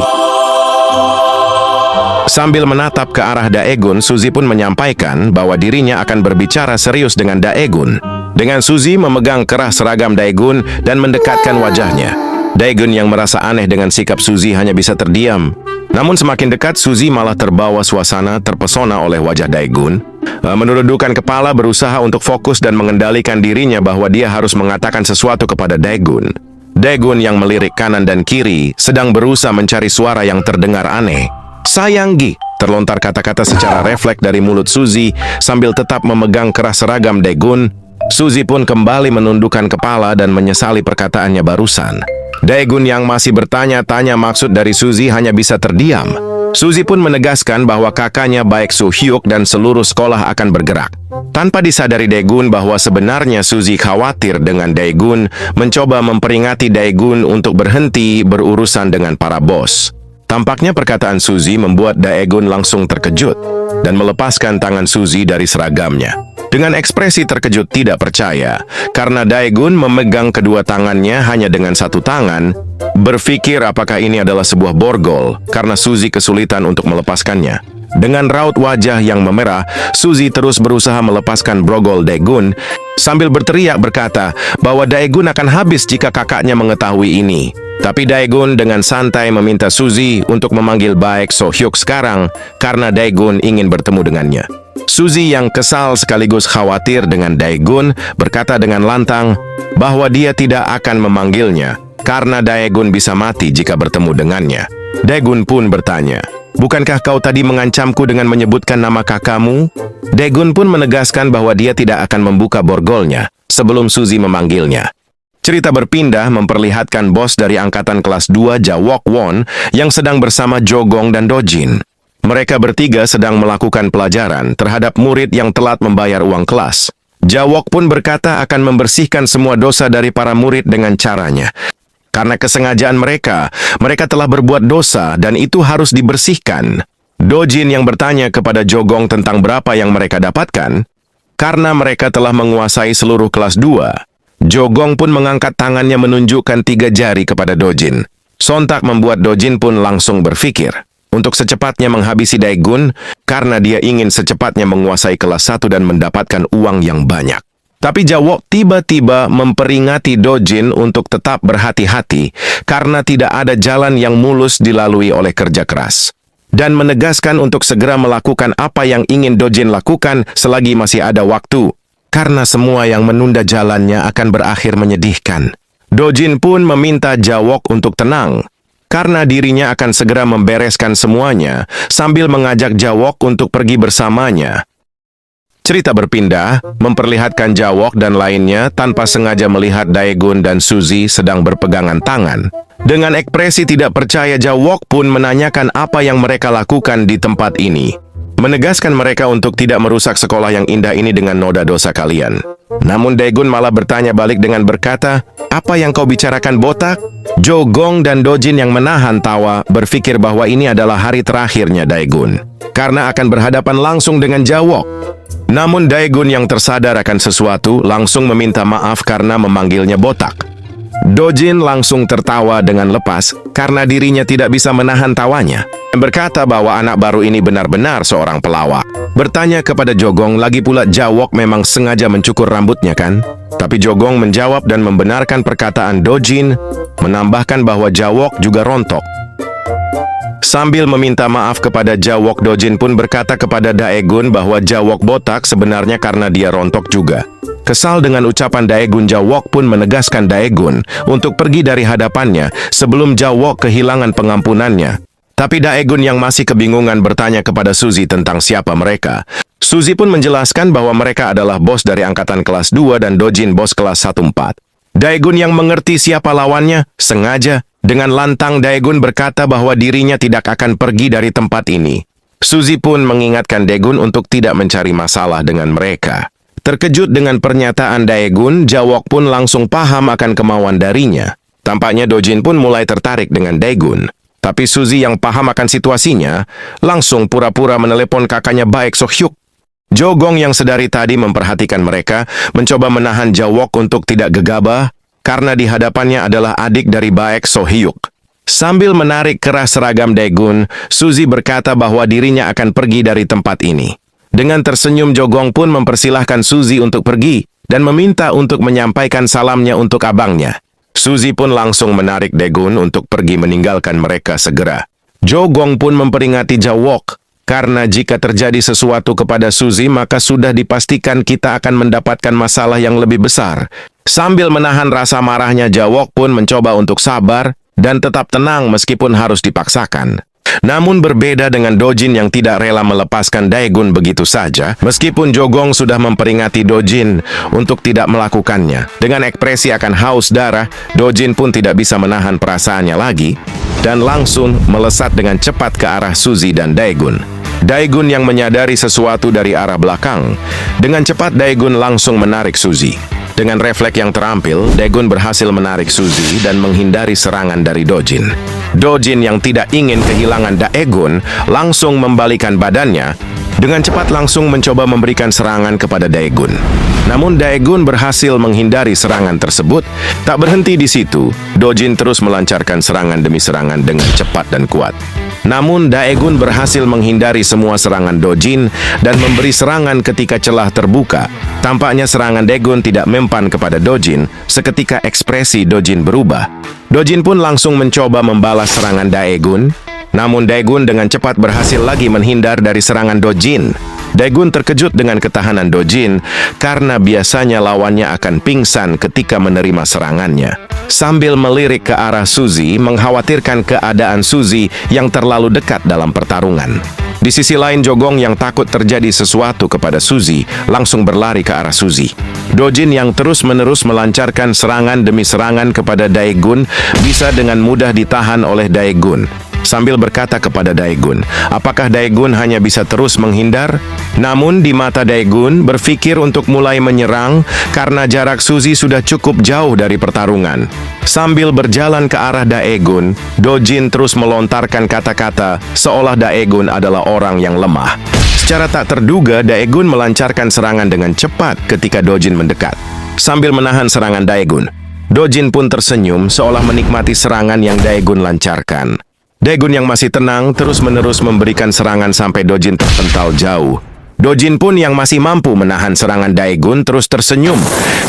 Sambil menatap ke arah Daegun, Suzy pun menyampaikan bahwa dirinya akan berbicara serius dengan Daegun. Dengan Suzy memegang kerah seragam Daegun dan mendekatkan wajahnya. Daegun yang merasa aneh dengan sikap Suzy hanya bisa terdiam. Namun semakin dekat, Suzy malah terbawa suasana terpesona oleh wajah Daegun. Menundukkan kepala berusaha untuk fokus dan mengendalikan dirinya bahwa dia harus mengatakan sesuatu kepada Daegun. Daegun yang melirik kanan dan kiri sedang berusaha mencari suara yang terdengar aneh. "Sayanggi," terlontar kata-kata secara refleks dari mulut Suzy sambil tetap memegang kerah seragam Daegun. Suzy pun kembali menundukkan kepala dan menyesali perkataannya barusan. Daegun yang masih bertanya-tanya maksud dari Suzy hanya bisa terdiam. Suzy pun menegaskan bahwa kakaknya baik Soo Hyuk dan seluruh sekolah akan bergerak. Tanpa disadari Daegun bahwa sebenarnya Suzy khawatir dengan Daegun mencoba memperingati Daegun untuk berhenti berurusan dengan para bos. Tampaknya perkataan Suzy membuat Daegun langsung terkejut dan melepaskan tangan Suzy dari seragamnya. Dengan ekspresi terkejut tidak percaya, karena Daegun memegang kedua tangannya hanya dengan satu tangan, berpikir apakah ini adalah sebuah borgol, karena Suzy kesulitan untuk melepaskannya. Dengan raut wajah yang memerah, Suzy terus berusaha melepaskan borgol Daegun, sambil berteriak berkata bahwa Daegun akan habis jika kakaknya mengetahui ini. Tapi Daegun dengan santai meminta Suzy untuk memanggil baik Soo Hyuk sekarang, karena Daegun ingin bertemu dengannya. Suzy yang kesal sekaligus khawatir dengan Daegun berkata dengan lantang bahwa dia tidak akan memanggilnya karena Daegun bisa mati jika bertemu dengannya. Daegun pun bertanya, "Bukankah kau tadi mengancamku dengan menyebutkan nama kakakmu?" Daegun pun menegaskan bahwa dia tidak akan membuka borgolnya sebelum Suzy memanggilnya. Cerita berpindah memperlihatkan bos dari angkatan kelas 2 Jawok Won yang sedang bersama Jogong dan Dojin. Mereka bertiga sedang melakukan pelajaran terhadap murid yang telat membayar uang kelas. Jawok pun berkata akan membersihkan semua dosa dari para murid dengan caranya. Karena kesengajaan mereka telah berbuat dosa dan itu harus dibersihkan. Dojin yang bertanya kepada Jogong tentang berapa yang mereka dapatkan, karena mereka telah menguasai seluruh kelas 2. Jogong pun mengangkat tangannya menunjukkan 3 jari kepada Dojin. Sontak membuat Dojin pun langsung berpikir untuk secepatnya menghabisi Daegun karena dia ingin secepatnya menguasai kelas 1 dan mendapatkan uang yang banyak. Tapi Jawok tiba-tiba memperingati Dojin untuk tetap berhati-hati karena tidak ada jalan yang mulus dilalui oleh kerja keras. Dan menegaskan untuk segera melakukan apa yang ingin Dojin lakukan selagi masih ada waktu, karena semua yang menunda jalannya akan berakhir menyedihkan. Dojin pun meminta Jawok untuk tenang, karena dirinya akan segera membereskan semuanya sambil mengajak Jawok untuk pergi bersamanya. Cerita berpindah, memperlihatkan Jawok dan lainnya tanpa sengaja melihat Daegun dan Suzy sedang berpegangan tangan. Dengan ekspresi tidak percaya, Jawok pun menanyakan apa yang mereka lakukan di tempat ini. Menegaskan mereka untuk tidak merusak sekolah yang indah ini dengan noda dosa kalian. Namun Daegun malah bertanya balik dengan berkata, "Apa yang kau bicarakan, botak?" Jogong dan Dojin yang menahan tawa berpikir bahwa ini adalah hari terakhirnya Daegun, karena akan berhadapan langsung dengan Jawok. Namun Daegun yang tersadar akan sesuatu langsung meminta maaf karena memanggilnya botak. Dojin langsung tertawa dengan lepas karena dirinya tidak bisa menahan tawanya. Berkata bahwa anak baru ini benar-benar seorang pelawak. Bertanya kepada Jogong, lagi pula Jawok memang sengaja mencukur rambutnya kan? Tapi Jogong menjawab dan membenarkan perkataan Dojin, menambahkan bahwa Jawok juga rontok. Sambil meminta maaf kepada Jawok, Dojin pun berkata kepada Daegun bahwa Jawok botak sebenarnya karena dia rontok juga. Kesal dengan ucapan Daegun, Jawok pun menegaskan Daegun untuk pergi dari hadapannya sebelum Jawok kehilangan pengampunannya. Tapi Daegun yang masih kebingungan bertanya kepada Suzy tentang siapa mereka. Suzy pun menjelaskan bahwa mereka adalah bos dari angkatan kelas 2 dan Dojin bos kelas 1-4. Daegun yang mengerti siapa lawannya, sengaja dengan lantang Daegun berkata bahwa dirinya tidak akan pergi dari tempat ini. Suzy pun mengingatkan Daegun untuk tidak mencari masalah dengan mereka. Terkejut dengan pernyataan Daegun, Jawok pun langsung paham akan kemauan darinya. Tampaknya Dojin pun mulai tertarik dengan Daegun. Tapi Suzy yang paham akan situasinya, langsung pura-pura menelepon kakaknya Baek Sohyuk. Jogong yang sedari tadi memperhatikan mereka, mencoba menahan Jawok untuk tidak gegabah, karena di hadapannya adalah adik dari Baek Sohyuk. Sambil menarik kerah seragam Daegun, Suzy berkata bahwa dirinya akan pergi dari tempat ini. Dengan tersenyum, Jogong pun mempersilahkan Suzy untuk pergi dan meminta untuk menyampaikan salamnya untuk abangnya. Suzy pun langsung menarik Daegun untuk pergi meninggalkan mereka segera. Jogong pun memperingati Jawok, karena jika terjadi sesuatu kepada Suzy maka sudah dipastikan kita akan mendapatkan masalah yang lebih besar. Sambil menahan rasa marahnya, Jawok pun mencoba untuk sabar dan tetap tenang meskipun harus dipaksakan. Namun berbeda dengan Dojin yang tidak rela melepaskan Daegun begitu saja, meskipun Jogong sudah memperingati Dojin untuk tidak melakukannya. Dengan ekspresi akan haus darah, Dojin pun tidak bisa menahan perasaannya lagi dan langsung melesat dengan cepat ke arah Suzy dan Daegun. Daegun yang menyadari sesuatu dari arah belakang, dengan cepat Daegun langsung menarik Suzy. Dengan refleks yang terampil, Daegun berhasil menarik Suzy dan menghindari serangan dari Dojin. Dojin yang tidak ingin kehilangan Daegun langsung membalikan badannya, dengan cepat langsung mencoba memberikan serangan kepada Daegun. Namun Daegun berhasil menghindari serangan tersebut. Tak berhenti di situ, Dojin terus melancarkan serangan demi serangan dengan cepat dan kuat. Namun Daegun berhasil menghindari semua serangan Dojin dan memberi serangan ketika celah terbuka. Tampaknya serangan Daegun tidak mempan kepada Dojin, seketika ekspresi Dojin berubah. Dojin pun langsung mencoba membalas serangan Daegun, namun Daegun dengan cepat berhasil lagi menghindar dari serangan Dojin. Daegun terkejut dengan ketahanan Dojin karena biasanya lawannya akan pingsan ketika menerima serangannya. Sambil melirik ke arah Suzy, mengkhawatirkan keadaan Suzy yang terlalu dekat dalam pertarungan. Di sisi lain, Jogong yang takut terjadi sesuatu kepada Suzy langsung berlari ke arah Suzy. Dojin yang terus-menerus melancarkan serangan demi serangan kepada Daegun bisa dengan mudah ditahan oleh Daegun. Sambil berkata kepada Daegun, apakah Daegun hanya bisa terus menghindar? Namun di mata Daegun berpikir untuk mulai menyerang karena jarak Suzy sudah cukup jauh dari pertarungan. Sambil berjalan ke arah Daegun, Dojin terus melontarkan kata-kata seolah Daegun adalah orang yang lemah. Secara tak terduga, Daegun melancarkan serangan dengan cepat ketika Dojin mendekat. Sambil menahan serangan Daegun, Dojin pun tersenyum seolah menikmati serangan yang Daegun lancarkan. Daegun yang masih tenang terus-menerus memberikan serangan sampai Dojin terpental jauh. Dojin pun yang masih mampu menahan serangan Daegun terus tersenyum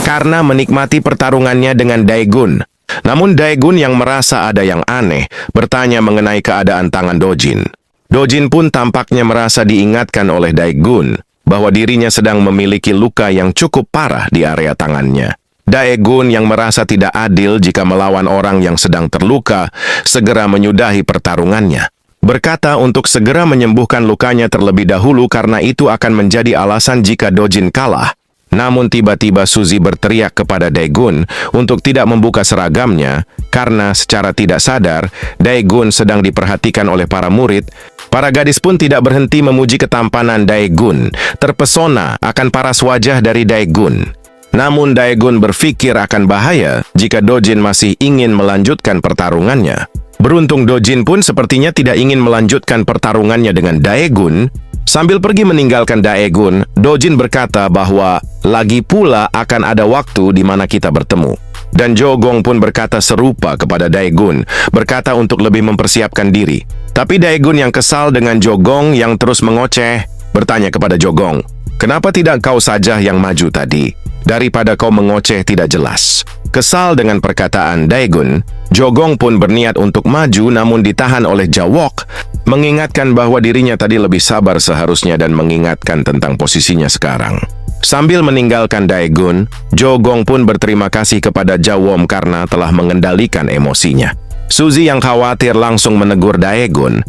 karena menikmati pertarungannya dengan Daegun. Namun Daegun yang merasa ada yang aneh bertanya mengenai keadaan tangan Dojin. Dojin pun tampaknya merasa diingatkan oleh Daegun bahwa dirinya sedang memiliki luka yang cukup parah di area tangannya. Daegun yang merasa tidak adil jika melawan orang yang sedang terluka, segera menyudahi pertarungannya. Berkata untuk segera menyembuhkan lukanya terlebih dahulu karena itu akan menjadi alasan jika Dojin kalah. Namun tiba-tiba Suzy berteriak kepada Daegun untuk tidak membuka seragamnya karena secara tidak sadar Daegun sedang diperhatikan oleh para murid. Para gadis pun tidak berhenti memuji ketampanan Daegun, terpesona akan paras wajah dari Daegun. Namun Daegun berpikir akan bahaya jika Dojin masih ingin melanjutkan pertarungannya. Beruntung Dojin pun sepertinya tidak ingin melanjutkan pertarungannya dengan Daegun. Sambil pergi meninggalkan Daegun, Dojin berkata bahwa lagi pula akan ada waktu di mana kita bertemu. Dan Jogong pun berkata serupa kepada Daegun, berkata untuk lebih mempersiapkan diri. Tapi Daegun yang kesal dengan Jogong yang terus mengoceh, bertanya kepada Jogong, "Kenapa tidak kau saja yang maju tadi? Daripada kau mengoceh tidak jelas." Kesal dengan perkataan Daegun, Jogong pun berniat untuk maju namun ditahan oleh Jawok, mengingatkan bahwa dirinya tadi lebih sabar seharusnya dan mengingatkan tentang posisinya sekarang. Sambil meninggalkan Daegun, Jogong pun berterima kasih kepada Jawom karena telah mengendalikan emosinya. Suzy yang khawatir langsung menegur Daegun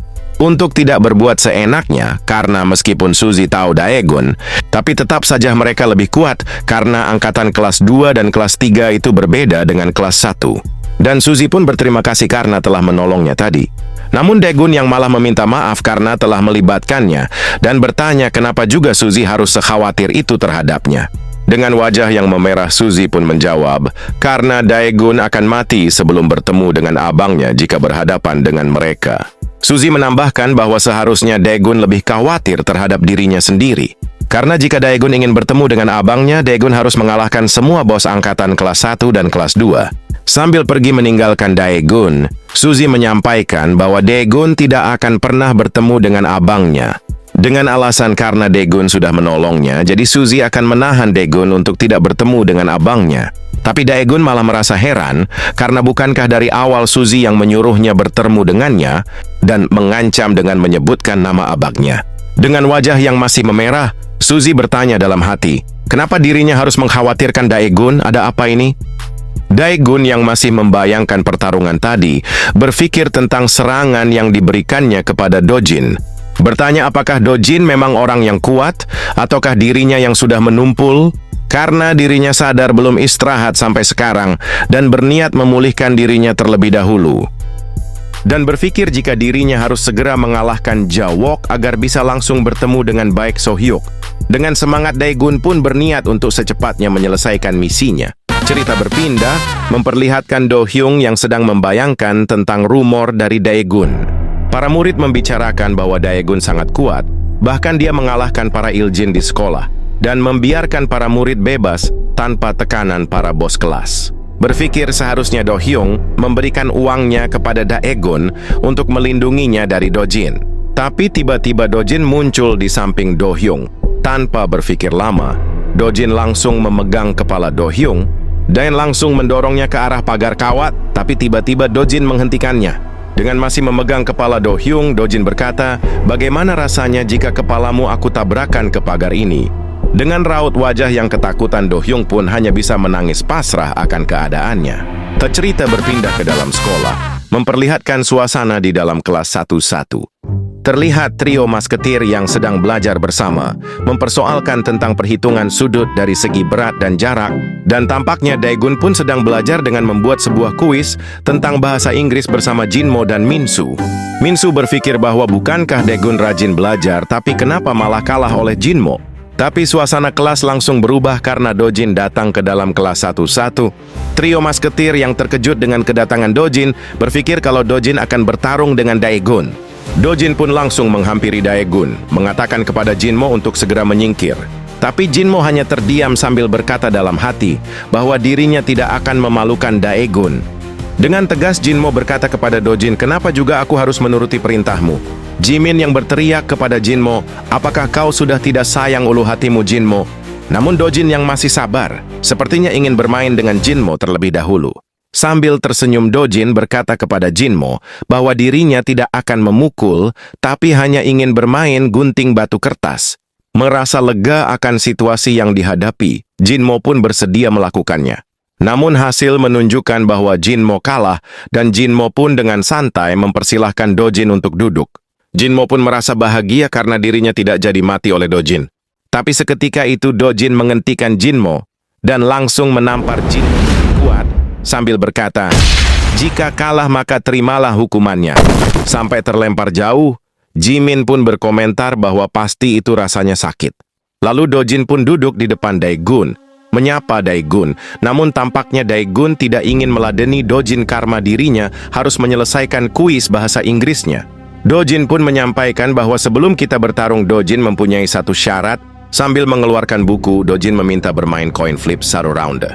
untuk tidak berbuat seenaknya karena meskipun Suzy tahu Daegun, tapi tetap saja mereka lebih kuat karena angkatan kelas 2 dan kelas 3 itu berbeda dengan kelas 1. Dan Suzy pun berterima kasih karena telah menolongnya tadi. Namun Daegun yang malah meminta maaf karena telah melibatkannya dan bertanya kenapa juga Suzy harus sekhawatir itu terhadapnya. Dengan wajah yang memerah, Suzy pun menjawab, karena Daegun akan mati sebelum bertemu dengan abangnya jika berhadapan dengan mereka. Suzy menambahkan bahwa seharusnya Daegun lebih khawatir terhadap dirinya sendiri. Karena jika Daegun ingin bertemu dengan abangnya, Daegun harus mengalahkan semua bos angkatan kelas 1 dan kelas 2. Sambil pergi meninggalkan Daegun, Suzy menyampaikan bahwa Daegun tidak akan pernah bertemu dengan abangnya. Dengan alasan karena Daegun sudah menolongnya, jadi Suzy akan menahan Daegun untuk tidak bertemu dengan abangnya. Tapi Daegun malah merasa heran karena bukankah dari awal Suzy yang menyuruhnya bertemu dengannya dan mengancam dengan menyebutkan nama abangnya. Dengan wajah yang masih memerah, Suzy bertanya dalam hati, kenapa dirinya harus mengkhawatirkan Daegun? Ada apa ini? Daegun yang masih membayangkan pertarungan tadi berpikir tentang serangan yang diberikannya kepada Dojin. Bertanya apakah Dojin memang orang yang kuat ataukah dirinya yang sudah menumpul karena dirinya sadar belum istirahat sampai sekarang dan berniat memulihkan dirinya terlebih dahulu. Dan berpikir jika dirinya harus segera mengalahkan Jawok agar bisa langsung bertemu dengan baik Sohyuk. Dengan semangat Daegun pun berniat untuk secepatnya menyelesaikan misinya. Cerita berpindah memperlihatkan Do Hyung yang sedang membayangkan tentang rumor dari Daegun. Para murid membicarakan bahwa Daegun sangat kuat, bahkan dia mengalahkan para iljin di sekolah, dan membiarkan para murid bebas tanpa tekanan para bos kelas. Berpikir seharusnya Do Hyung memberikan uangnya kepada Daegun untuk melindunginya dari Dojin. Tapi tiba-tiba Dojin muncul di samping Do Hyung. Tanpa berpikir lama, Dojin langsung memegang kepala Do Hyung dan langsung mendorongnya ke arah pagar kawat, tapi tiba-tiba Dojin menghentikannya. Dengan masih memegang kepala Do Hyung, Dojin berkata, "Bagaimana rasanya jika kepalamu aku tabrakan ke pagar ini?" Dengan raut wajah yang ketakutan, Do Hyung pun hanya bisa menangis pasrah akan keadaannya. Cerita berpindah ke dalam sekolah, memperlihatkan suasana di dalam kelas 1-1. Terlihat trio masketir yang sedang belajar bersama, mempersoalkan tentang perhitungan sudut dari segi berat dan jarak, dan tampaknya Daegun pun sedang belajar dengan membuat sebuah kuis tentang bahasa Inggris bersama Jinmo dan Minsu. Minsu berpikir bahwa bukankah Daegun rajin belajar, tapi kenapa malah kalah oleh Jinmo? Tapi suasana kelas langsung berubah karena Dojin datang ke dalam kelas 1-1. Trio masketir yang terkejut dengan kedatangan Dojin berpikir kalau Dojin akan bertarung dengan Daegun. Dojin pun langsung menghampiri Daegun, mengatakan kepada Jinmo untuk segera menyingkir. Tapi Jinmo hanya terdiam sambil berkata dalam hati bahwa dirinya tidak akan memalukan Daegun. Dengan tegas Jinmo berkata kepada Dojin, "Kenapa juga aku harus menuruti perintahmu?" Jimin yang berteriak kepada Jinmo, "Apakah kau sudah tidak sayang ulu hatimu, Jinmo?" Namun Dojin yang masih sabar, sepertinya ingin bermain dengan Jinmo terlebih dahulu. Sambil tersenyum, Dojin berkata kepada Jinmo bahwa dirinya tidak akan memukul, tapi hanya ingin bermain gunting batu kertas. Merasa lega akan situasi yang dihadapi, Jinmo pun bersedia melakukannya. Namun hasil menunjukkan bahwa Jinmo kalah dan Jinmo pun dengan santai mempersilahkan Dojin untuk duduk. Jinmo pun merasa bahagia karena dirinya tidak jadi mati oleh Dojin. Tapi seketika itu Dojin menghentikan Jinmo dan langsung menampar Jinmo kuat sambil berkata, "Jika kalah maka terimalah hukumannya." Sampai terlempar jauh, Jimin pun berkomentar bahwa pasti itu rasanya sakit. Lalu Dojin pun duduk di depan Daegun, menyapa Daegun. Namun tampaknya Daegun tidak ingin meladeni Dojin karena dirinya harus menyelesaikan kuis bahasa Inggrisnya. Dojin pun menyampaikan bahwa sebelum kita bertarung Dojin mempunyai satu syarat. Sambil mengeluarkan buku, Dojin meminta bermain coin flip satu round.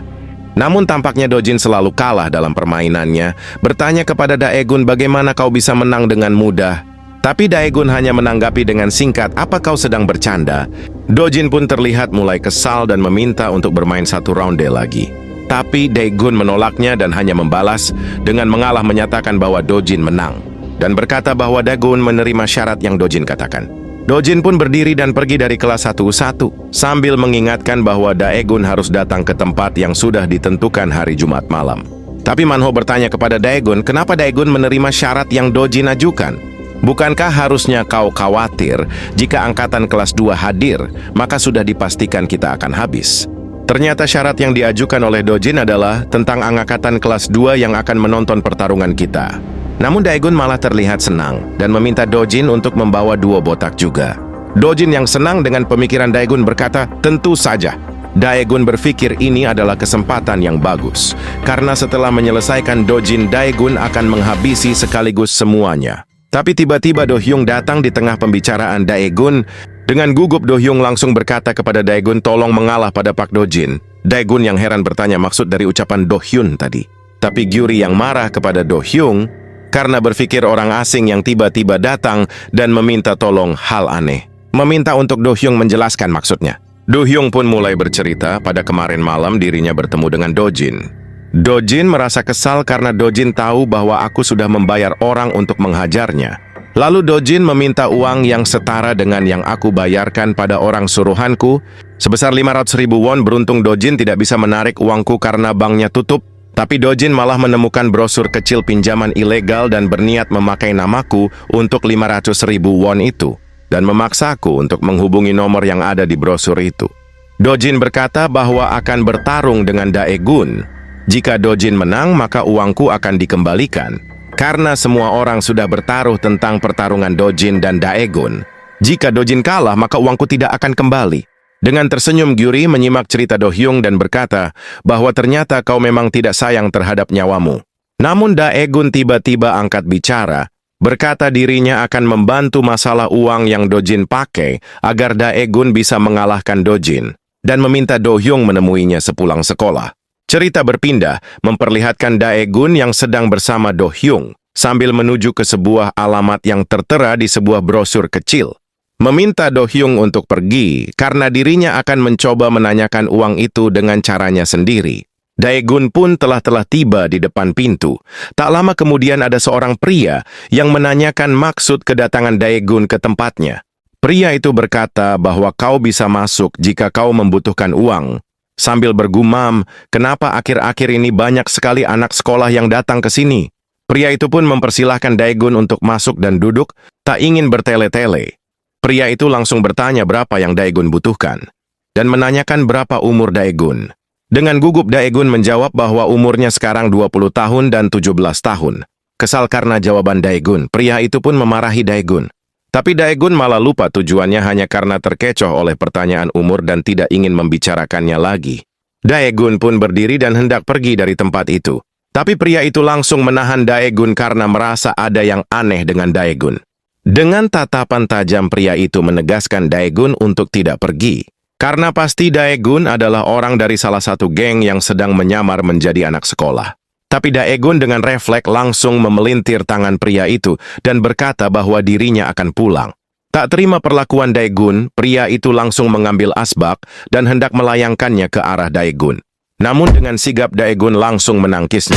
Namun tampaknya Dojin selalu kalah dalam permainannya, bertanya kepada Daegun bagaimana kau bisa menang dengan mudah. Tapi Daegun hanya menanggapi dengan singkat, "Apa kau sedang bercanda?" Dojin pun terlihat mulai kesal dan meminta untuk bermain satu ronde lagi. Tapi Daegun menolaknya dan hanya membalas dengan mengalah menyatakan bahwa Dojin menang. Dan berkata bahwa Daegun menerima syarat yang Dojin katakan. Dojin pun berdiri dan pergi dari kelas 1-1, sambil mengingatkan bahwa Daegun harus datang ke tempat yang sudah ditentukan hari Jumat malam. Tapi Manho bertanya kepada Daegun, kenapa Daegun menerima syarat yang Dojin ajukan? Bukankah harusnya kau khawatir jika angkatan kelas 2 hadir, maka sudah dipastikan kita akan habis? Ternyata syarat yang diajukan oleh Dojin adalah tentang angkatan kelas 2 yang akan menonton pertarungan kita. Namun Daegun malah terlihat senang dan meminta Dojin untuk membawa 2 botak juga. Dojin yang senang dengan pemikiran Daegun berkata, tentu saja. Daegun berpikir ini adalah kesempatan yang bagus, karena setelah menyelesaikan Dojin, Daegun akan menghabisi sekaligus semuanya. Tapi tiba-tiba Do Hyung datang di tengah pembicaraan Daegun. Dengan gugup Do Hyung langsung berkata kepada Daegun, tolong mengalah pada Pak Dojin. Daegun yang heran bertanya maksud dari ucapan Do Hyun tadi. Tapi Gyuri yang marah kepada Do Hyung karena berpikir orang asing yang tiba-tiba datang dan meminta tolong hal aneh. Meminta untuk Do Hyung menjelaskan maksudnya. Do Hyung pun mulai bercerita pada kemarin malam dirinya bertemu dengan Dojin. Dojin merasa kesal karena Dojin tahu bahwa aku sudah membayar orang untuk menghajarnya. Lalu Dojin meminta uang yang setara dengan yang aku bayarkan pada orang suruhanku. Sebesar 500.000 won. Beruntung Dojin tidak bisa menarik uangku karena banknya tutup. Tapi Dojin malah menemukan brosur kecil pinjaman ilegal dan berniat memakai namaku untuk 500.000 won itu. Dan memaksaku untuk menghubungi nomor yang ada di brosur itu. Dojin berkata bahwa akan bertarung dengan Daegun. Jika Dojin menang, maka uangku akan dikembalikan. Karena semua orang sudah bertaruh tentang pertarungan Dojin dan Daegun. Jika Dojin kalah, maka uangku tidak akan kembali. Dengan tersenyum Gyuri menyimak cerita Do Hyung dan berkata bahwa ternyata kau memang tidak sayang terhadap nyawamu. Namun Daegun tiba-tiba angkat bicara, berkata dirinya akan membantu masalah uang yang Dojin pakai agar Daegun bisa mengalahkan Dojin, dan meminta Do Hyung menemuinya sepulang sekolah. Cerita berpindah memperlihatkan Daegun yang sedang bersama Do Hyung sambil menuju ke sebuah alamat yang tertera di sebuah brosur kecil. Meminta Do Hyung untuk pergi karena dirinya akan mencoba menanyakan uang itu dengan caranya sendiri. Daegun pun telah tiba di depan pintu. Tak lama kemudian ada seorang pria yang menanyakan maksud kedatangan Daegun ke tempatnya. Pria itu berkata bahwa kau bisa masuk jika kau membutuhkan uang. Sambil bergumam, kenapa akhir-akhir ini banyak sekali anak sekolah yang datang ke sini? Pria itu pun mempersilahkan Daegun untuk masuk dan duduk, tak ingin bertele-tele. Pria itu langsung bertanya berapa yang Daegun butuhkan, dan menanyakan berapa umur Daegun. Dengan gugup Daegun menjawab bahwa umurnya sekarang 20 tahun dan 17 tahun. Kesal karena jawaban Daegun, pria itu pun memarahi Daegun. Tapi Daegun malah lupa tujuannya hanya karena terkecoh oleh pertanyaan umur dan tidak ingin membicarakannya lagi. Daegun pun berdiri dan hendak pergi dari tempat itu. Tapi pria itu langsung menahan Daegun karena merasa ada yang aneh dengan Daegun. Dengan tatapan tajam pria itu menegaskan Daegun untuk tidak pergi. Karena pasti Daegun adalah orang dari salah satu geng yang sedang menyamar menjadi anak sekolah. Tapi Daegun dengan refleks langsung memelintir tangan pria itu dan berkata bahwa dirinya akan pulang. Tak terima perlakuan Daegun, pria itu langsung mengambil asbak dan hendak melayangkannya ke arah Daegun. Namun dengan sigap Daegun langsung menangkisnya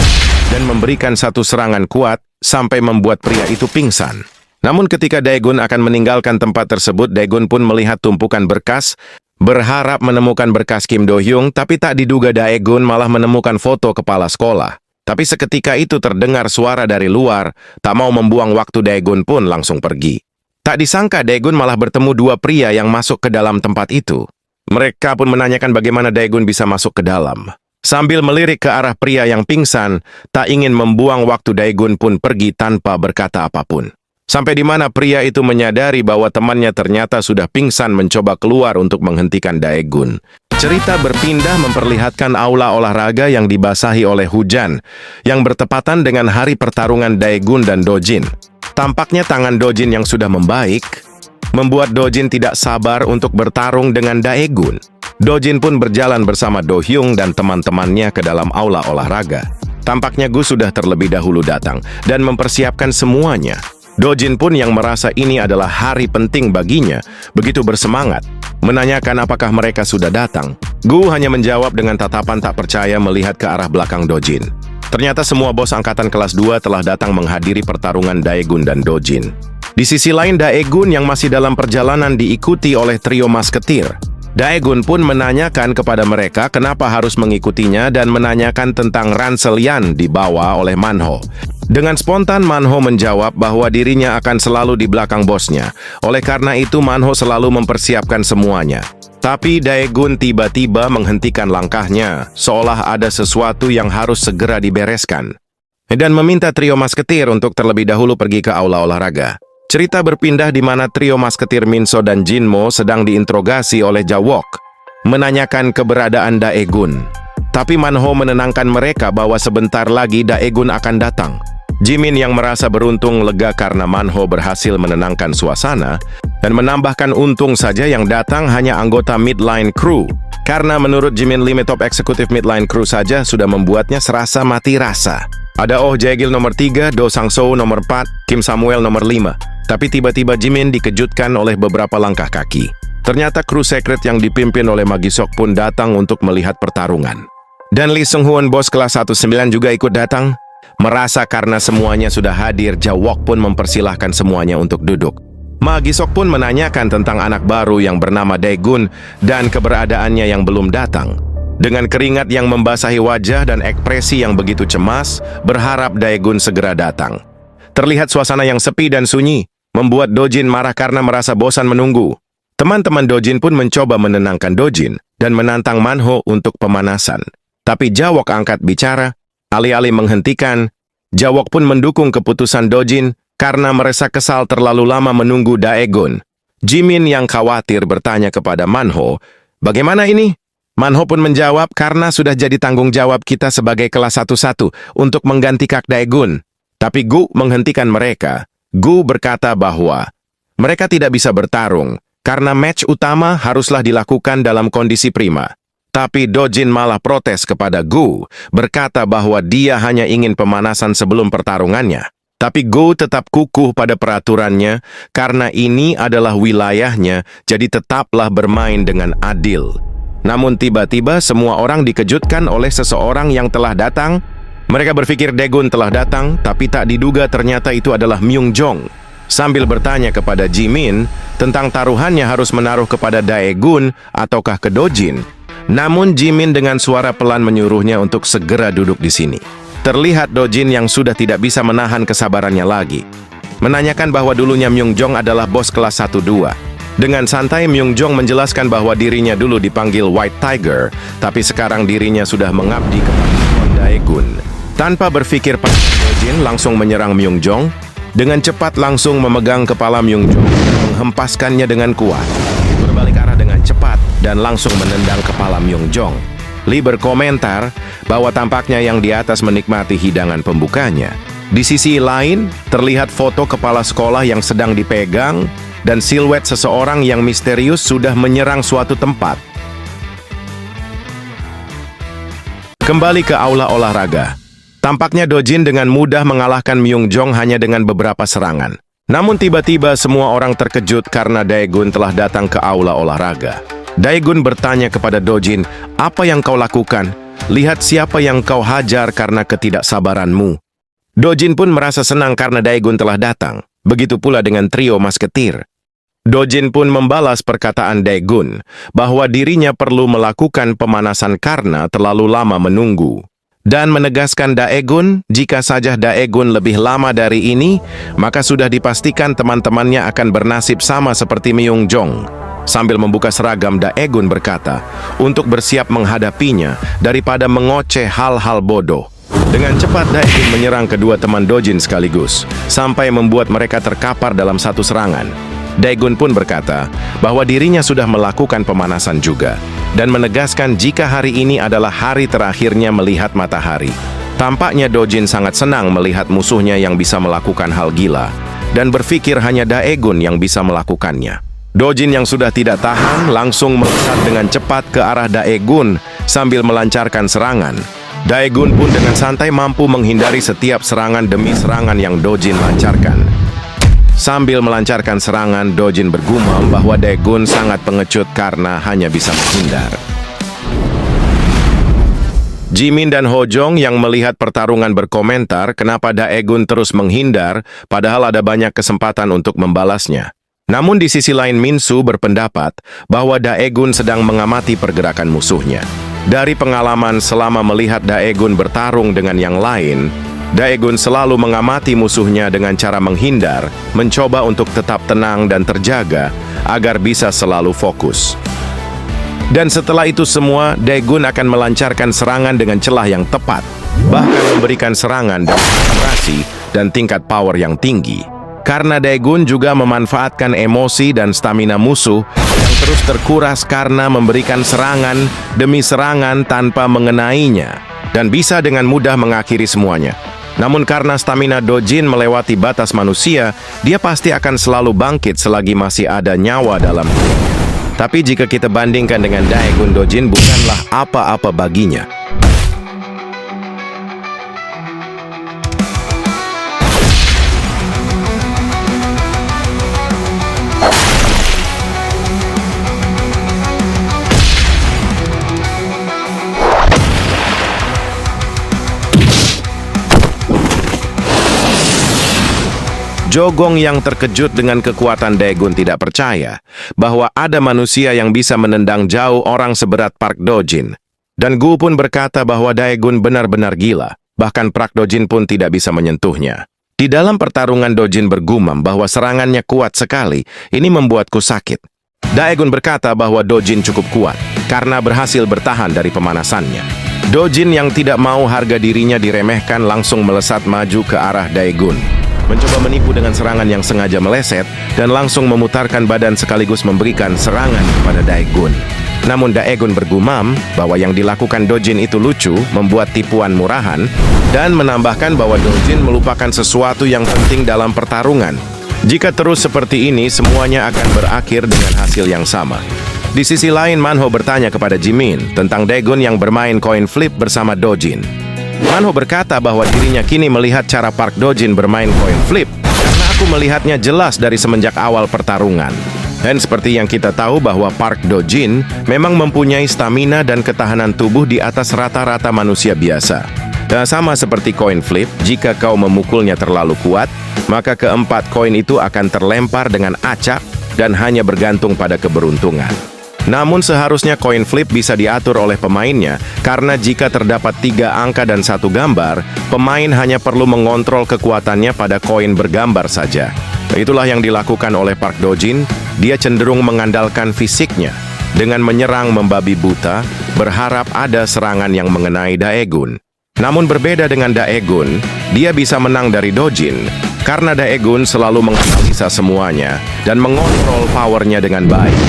dan memberikan satu serangan kuat sampai membuat pria itu pingsan. Namun ketika Daegun akan meninggalkan tempat tersebut, Daegun pun melihat tumpukan berkas berharap menemukan berkas Kim Do-hyung, tapi tak diduga Daegun malah menemukan foto kepala sekolah. Tapi seketika itu terdengar suara dari luar, tak mau membuang waktu Daegun pun langsung pergi. Tak disangka Daegun malah bertemu dua pria yang masuk ke dalam tempat itu. Mereka pun menanyakan bagaimana Daegun bisa masuk ke dalam. Sambil melirik ke arah pria yang pingsan, tak ingin membuang waktu Daegun pun pergi tanpa berkata apapun. Sampai di mana pria itu menyadari bahwa temannya ternyata sudah pingsan mencoba keluar untuk menghentikan Daegun. Cerita berpindah memperlihatkan aula olahraga yang dibasahi oleh hujan, yang bertepatan dengan hari pertarungan Daegun dan Dojin. Tampaknya tangan Dojin yang sudah membaik, membuat Dojin tidak sabar untuk bertarung dengan Daegun. Dojin pun berjalan bersama Do-hyung dan teman-temannya ke dalam aula olahraga. Tampaknya Gu sudah terlebih dahulu datang dan mempersiapkan semuanya. Dojin pun yang merasa ini adalah hari penting baginya, begitu bersemangat, menanyakan apakah mereka sudah datang. Gu hanya menjawab dengan tatapan tak percaya melihat ke arah belakang Dojin. Ternyata semua bos angkatan kelas 2 telah datang menghadiri pertarungan Daegun dan Dojin. Di sisi lain, Daegun yang masih dalam perjalanan diikuti oleh trio masketir. Daegun pun menanyakan kepada mereka kenapa harus mengikutinya dan menanyakan tentang ransel Yan dibawa oleh Manho. Dengan spontan Manho menjawab bahwa dirinya akan selalu di belakang bosnya. Oleh karena itu Manho selalu mempersiapkan semuanya. Tapi Daegun tiba-tiba menghentikan langkahnya, seolah ada sesuatu yang harus segera dibereskan. Dan meminta trio masketir untuk terlebih dahulu pergi ke aula olahraga. Cerita berpindah di mana trio masketir Minso dan Jinmo sedang diinterogasi oleh Jawok, menanyakan keberadaan Daegun. Tapi Manho menenangkan mereka bahwa sebentar lagi Daegun akan datang. Jimin yang merasa beruntung lega karena Manho berhasil menenangkan suasana, dan menambahkan untung saja yang datang hanya anggota midline crew. Karena menurut Jimin Limit Top Executive Midline Crew saja sudah membuatnya serasa mati rasa. Ada Oh Jae-gil nomor 3, Do Sang-soo nomor 4, Kim Samuel nomor 5. Tapi tiba-tiba Jimin dikejutkan oleh beberapa langkah kaki. Ternyata kru sekret yang dipimpin oleh Magisok pun datang untuk melihat pertarungan. Dan Lee Seung-hoon bos kelas 19 juga ikut datang. Merasa karena semuanya sudah hadir, Jawok pun mempersilahkan semuanya untuk duduk. Magisok pun menanyakan tentang anak baru yang bernama Daegun dan keberadaannya yang belum datang. Dengan keringat yang membasahi wajah dan ekspresi yang begitu cemas, berharap Daegun segera datang. Terlihat suasana yang sepi dan sunyi, membuat Dojin marah karena merasa bosan menunggu. Teman-teman Dojin pun mencoba menenangkan Dojin dan menantang Manho untuk pemanasan. Tapi Jawok angkat bicara, alih-alih menghentikan, Jawok pun mendukung keputusan Dojin karena merasa kesal terlalu lama menunggu Daegun. Jimin yang khawatir bertanya kepada Manho, "Bagaimana ini?" Manho pun menjawab, "Karena sudah jadi tanggung jawab kita sebagai kelas 11 untuk mengganti Kak Daegun." Tapi Gu menghentikan mereka. Gu berkata bahwa mereka tidak bisa bertarung karena match utama haruslah dilakukan dalam kondisi prima. Tapi Dojin malah protes kepada Gu, berkata bahwa dia hanya ingin pemanasan sebelum pertarungannya. Tapi Gu tetap kukuh pada peraturannya karena ini adalah wilayahnya, jadi tetaplah bermain dengan adil. Namun tiba-tiba semua orang dikejutkan oleh seseorang yang telah datang. Mereka berpikir Daegun telah datang, tapi tak diduga ternyata itu adalah Myung Jong. Sambil bertanya kepada Jimin tentang taruhannya harus menaruh kepada Daegun ataukah ke Dojin. Namun Jimin dengan suara pelan menyuruhnya untuk segera duduk di sini. Terlihat Dojin yang sudah tidak bisa menahan kesabarannya lagi. Menanyakan bahwa dulunya Myung Jong adalah bos kelas 1-2. Dengan santai Myung Jong menjelaskan bahwa dirinya dulu dipanggil White Tiger, tapi sekarang dirinya sudah mengabdi kepada Daegun. Tanpa berpikir panjang, Dojin langsung menyerang Myung Jong. Dengan cepat langsung memegang kepala Myung Jong dan menghempaskannya dengan kuat. Berbalik arah dengan cepat dan langsung menendang kepala Myung Jong. Lee berkomentar bahwa tampaknya yang di atas menikmati hidangan pembukanya. Di sisi lain, terlihat foto kepala sekolah yang sedang dipegang dan siluet seseorang yang misterius sudah menyerang suatu tempat. Kembali ke aula olahraga. Tampaknya Dojin dengan mudah mengalahkan Myung Jong hanya dengan beberapa serangan. Namun tiba-tiba semua orang terkejut karena Daegun telah datang ke aula olahraga. Daegun bertanya kepada Dojin, "Apa yang kau lakukan? Lihat siapa yang kau hajar karena ketidaksabaranmu." Dojin pun merasa senang karena Daegun telah datang. Begitu pula dengan trio masketir. Dojin pun membalas perkataan Daegun bahwa dirinya perlu melakukan pemanasan karena terlalu lama menunggu. Dan menegaskan Daegun, jika saja Daegun lebih lama dari ini, maka sudah dipastikan teman-temannya akan bernasib sama seperti Myung-jong. Sambil membuka seragam, Daegun berkata, untuk bersiap menghadapinya daripada mengoceh hal-hal bodoh. Dengan cepat Daegun menyerang kedua teman Dojin sekaligus, sampai membuat mereka terkapar dalam satu serangan. Daegun pun berkata bahwa dirinya sudah melakukan pemanasan juga, dan menegaskan jika hari ini adalah hari terakhirnya melihat matahari. Tampaknya Dojin sangat senang melihat musuhnya yang bisa melakukan hal gila, dan berpikir hanya Daegun yang bisa melakukannya. Dojin yang sudah tidak tahan langsung melesat dengan cepat ke arah Daegun sambil melancarkan serangan. Daegun pun dengan santai mampu menghindari setiap serangan demi serangan yang Dojin lancarkan. Sambil melancarkan serangan, Dojin bergumam bahwa Daegun sangat pengecut karena hanya bisa menghindar. Jimin dan Hojong yang melihat pertarungan berkomentar kenapa Daegun terus menghindar padahal ada banyak kesempatan untuk membalasnya. Namun di sisi lain Minsu berpendapat bahwa Daegun sedang mengamati pergerakan musuhnya. Dari pengalaman selama melihat Daegun bertarung dengan yang lain, Daegun selalu mengamati musuhnya dengan cara menghindar, mencoba untuk tetap tenang dan terjaga agar bisa selalu fokus. Dan setelah itu semua, Daegun akan melancarkan serangan dengan celah yang tepat, bahkan memberikan serangan dengan akurasi dan tingkat power yang tinggi. Karena Daegun juga memanfaatkan emosi dan stamina musuh yang terus terkuras karena memberikan serangan demi serangan tanpa mengenainya, dan bisa dengan mudah mengakhiri semuanya. Namun karena stamina Dojin melewati batas manusia, dia pasti akan selalu bangkit selagi masih ada nyawa dalam dirinya. Tapi jika kita bandingkan dengan Daegun, Dojin bukanlah apa-apa baginya. Jogong yang terkejut dengan kekuatan Daegun tidak percaya bahwa ada manusia yang bisa menendang jauh orang seberat Park Dojin. Dan Gu pun berkata bahwa Daegun benar-benar gila, bahkan Park Dojin pun tidak bisa menyentuhnya. Di dalam pertarungan Dojin bergumam bahwa serangannya kuat sekali, ini membuatku sakit. Daegun berkata bahwa Dojin cukup kuat karena berhasil bertahan dari pemanasannya. Dojin yang tidak mau harga dirinya diremehkan langsung melesat maju ke arah Daegun. Mencoba menipu dengan serangan yang sengaja meleset dan langsung memutarkan badan sekaligus memberikan serangan kepada Daegun. Namun Daegun bergumam bahwa yang dilakukan Dojin itu lucu, membuat tipuan murahan, dan menambahkan bahwa Dojin melupakan sesuatu yang penting dalam pertarungan. Jika terus seperti ini, semuanya akan berakhir dengan hasil yang sama. Di sisi lain, Manho bertanya kepada Jimin tentang Daegun yang bermain coin flip bersama Dojin. Manho berkata bahwa dirinya kini melihat cara Park Dojin bermain coin flip karena aku melihatnya jelas dari semenjak awal pertarungan. Dan seperti yang kita tahu bahwa Park Dojin memang mempunyai stamina dan ketahanan tubuh di atas rata-rata manusia biasa. Dan sama seperti coin flip, jika kau memukulnya terlalu kuat, maka keempat koin itu akan terlempar dengan acak dan hanya bergantung pada keberuntungan. Namun seharusnya coin flip bisa diatur oleh pemainnya, karena jika terdapat 3 angka dan 1 gambar, pemain hanya perlu mengontrol kekuatannya pada koin bergambar saja. Itulah yang dilakukan oleh Park Dojin. Dia cenderung mengandalkan fisiknya dengan menyerang membabi buta, berharap ada serangan yang mengenai Daegun. Namun berbeda dengan Daegun, dia bisa menang dari Dojin karena Daegun selalu menganalisa semuanya dan mengontrol powernya dengan baik.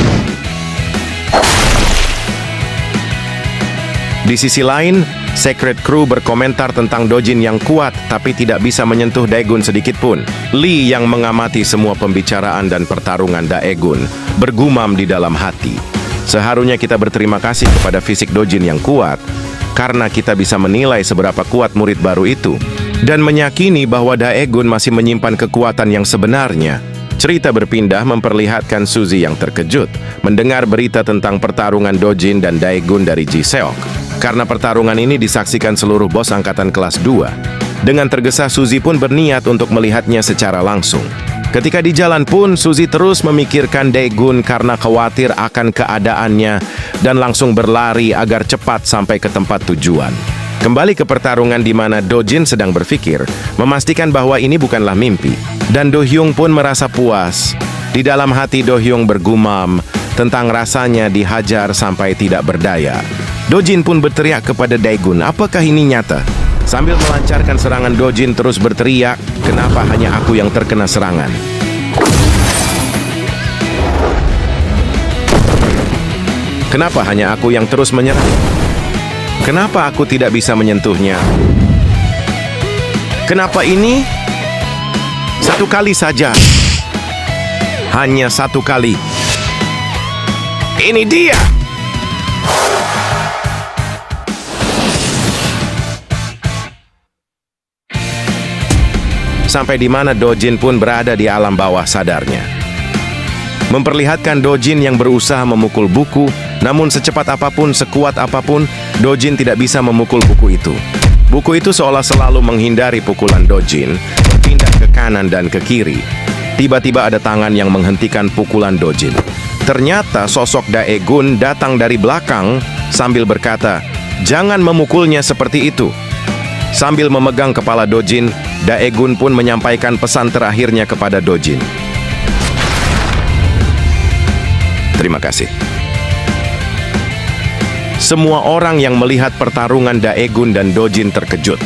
Di sisi lain, Secret Crew berkomentar tentang Dojin yang kuat tapi tidak bisa menyentuh Daegun sedikit pun. Lee yang mengamati semua pembicaraan dan pertarungan Daegun bergumam di dalam hati. Seharusnya kita berterima kasih kepada fisik Dojin yang kuat karena kita bisa menilai seberapa kuat murid baru itu dan meyakini bahwa Daegun masih menyimpan kekuatan yang sebenarnya. Cerita berpindah memperlihatkan Suzy yang terkejut mendengar berita tentang pertarungan Dojin dan Daegun dari Ji-seok. Karena pertarungan ini disaksikan seluruh bos angkatan kelas 2. Dengan tergesa Suzy pun berniat untuk melihatnya secara langsung. Ketika di jalan pun, Suzy terus memikirkan Daegun karena khawatir akan keadaannya dan langsung berlari agar cepat sampai ke tempat tujuan. Kembali ke pertarungan di mana Do-jin sedang berpikir, memastikan bahwa ini bukanlah mimpi. Dan Do-hyung pun merasa puas. Di dalam hati Do-hyung bergumam tentang rasanya dihajar sampai tidak berdaya. Do-jin pun berteriak kepada Daegun, apakah ini nyata? Sambil melancarkan serangan, Do-jin terus berteriak, kenapa hanya aku yang terkena serangan? Kenapa hanya aku yang terus menyerang? Kenapa aku tidak bisa menyentuhnya? Kenapa ini? Satu kali saja. Hanya satu kali. Ini dia! Sampai di mana Do-jin pun berada di alam bawah sadarnya. Memperlihatkan Do-jin yang berusaha memukul buku, namun secepat apapun, sekuat apapun, Do-jin tidak bisa memukul buku itu. Buku itu seolah selalu menghindari pukulan Do-jin, berpindah ke kanan dan ke kiri. Tiba-tiba ada tangan yang menghentikan pukulan Do-jin. Ternyata sosok Daegun datang dari belakang sambil berkata, "Jangan memukulnya seperti itu." Sambil memegang kepala Do-jin, Daegun pun menyampaikan pesan terakhirnya kepada Do-jin. Terima kasih. Semua orang yang melihat pertarungan Daegun dan Do-jin terkejut.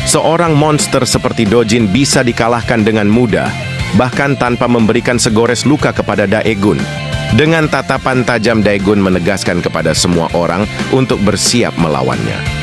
Seorang monster seperti Do-jin bisa dikalahkan dengan mudah, bahkan tanpa memberikan segores luka kepada Daegun. Dengan tatapan tajam, Daegun menegaskan kepada semua orang untuk bersiap melawannya.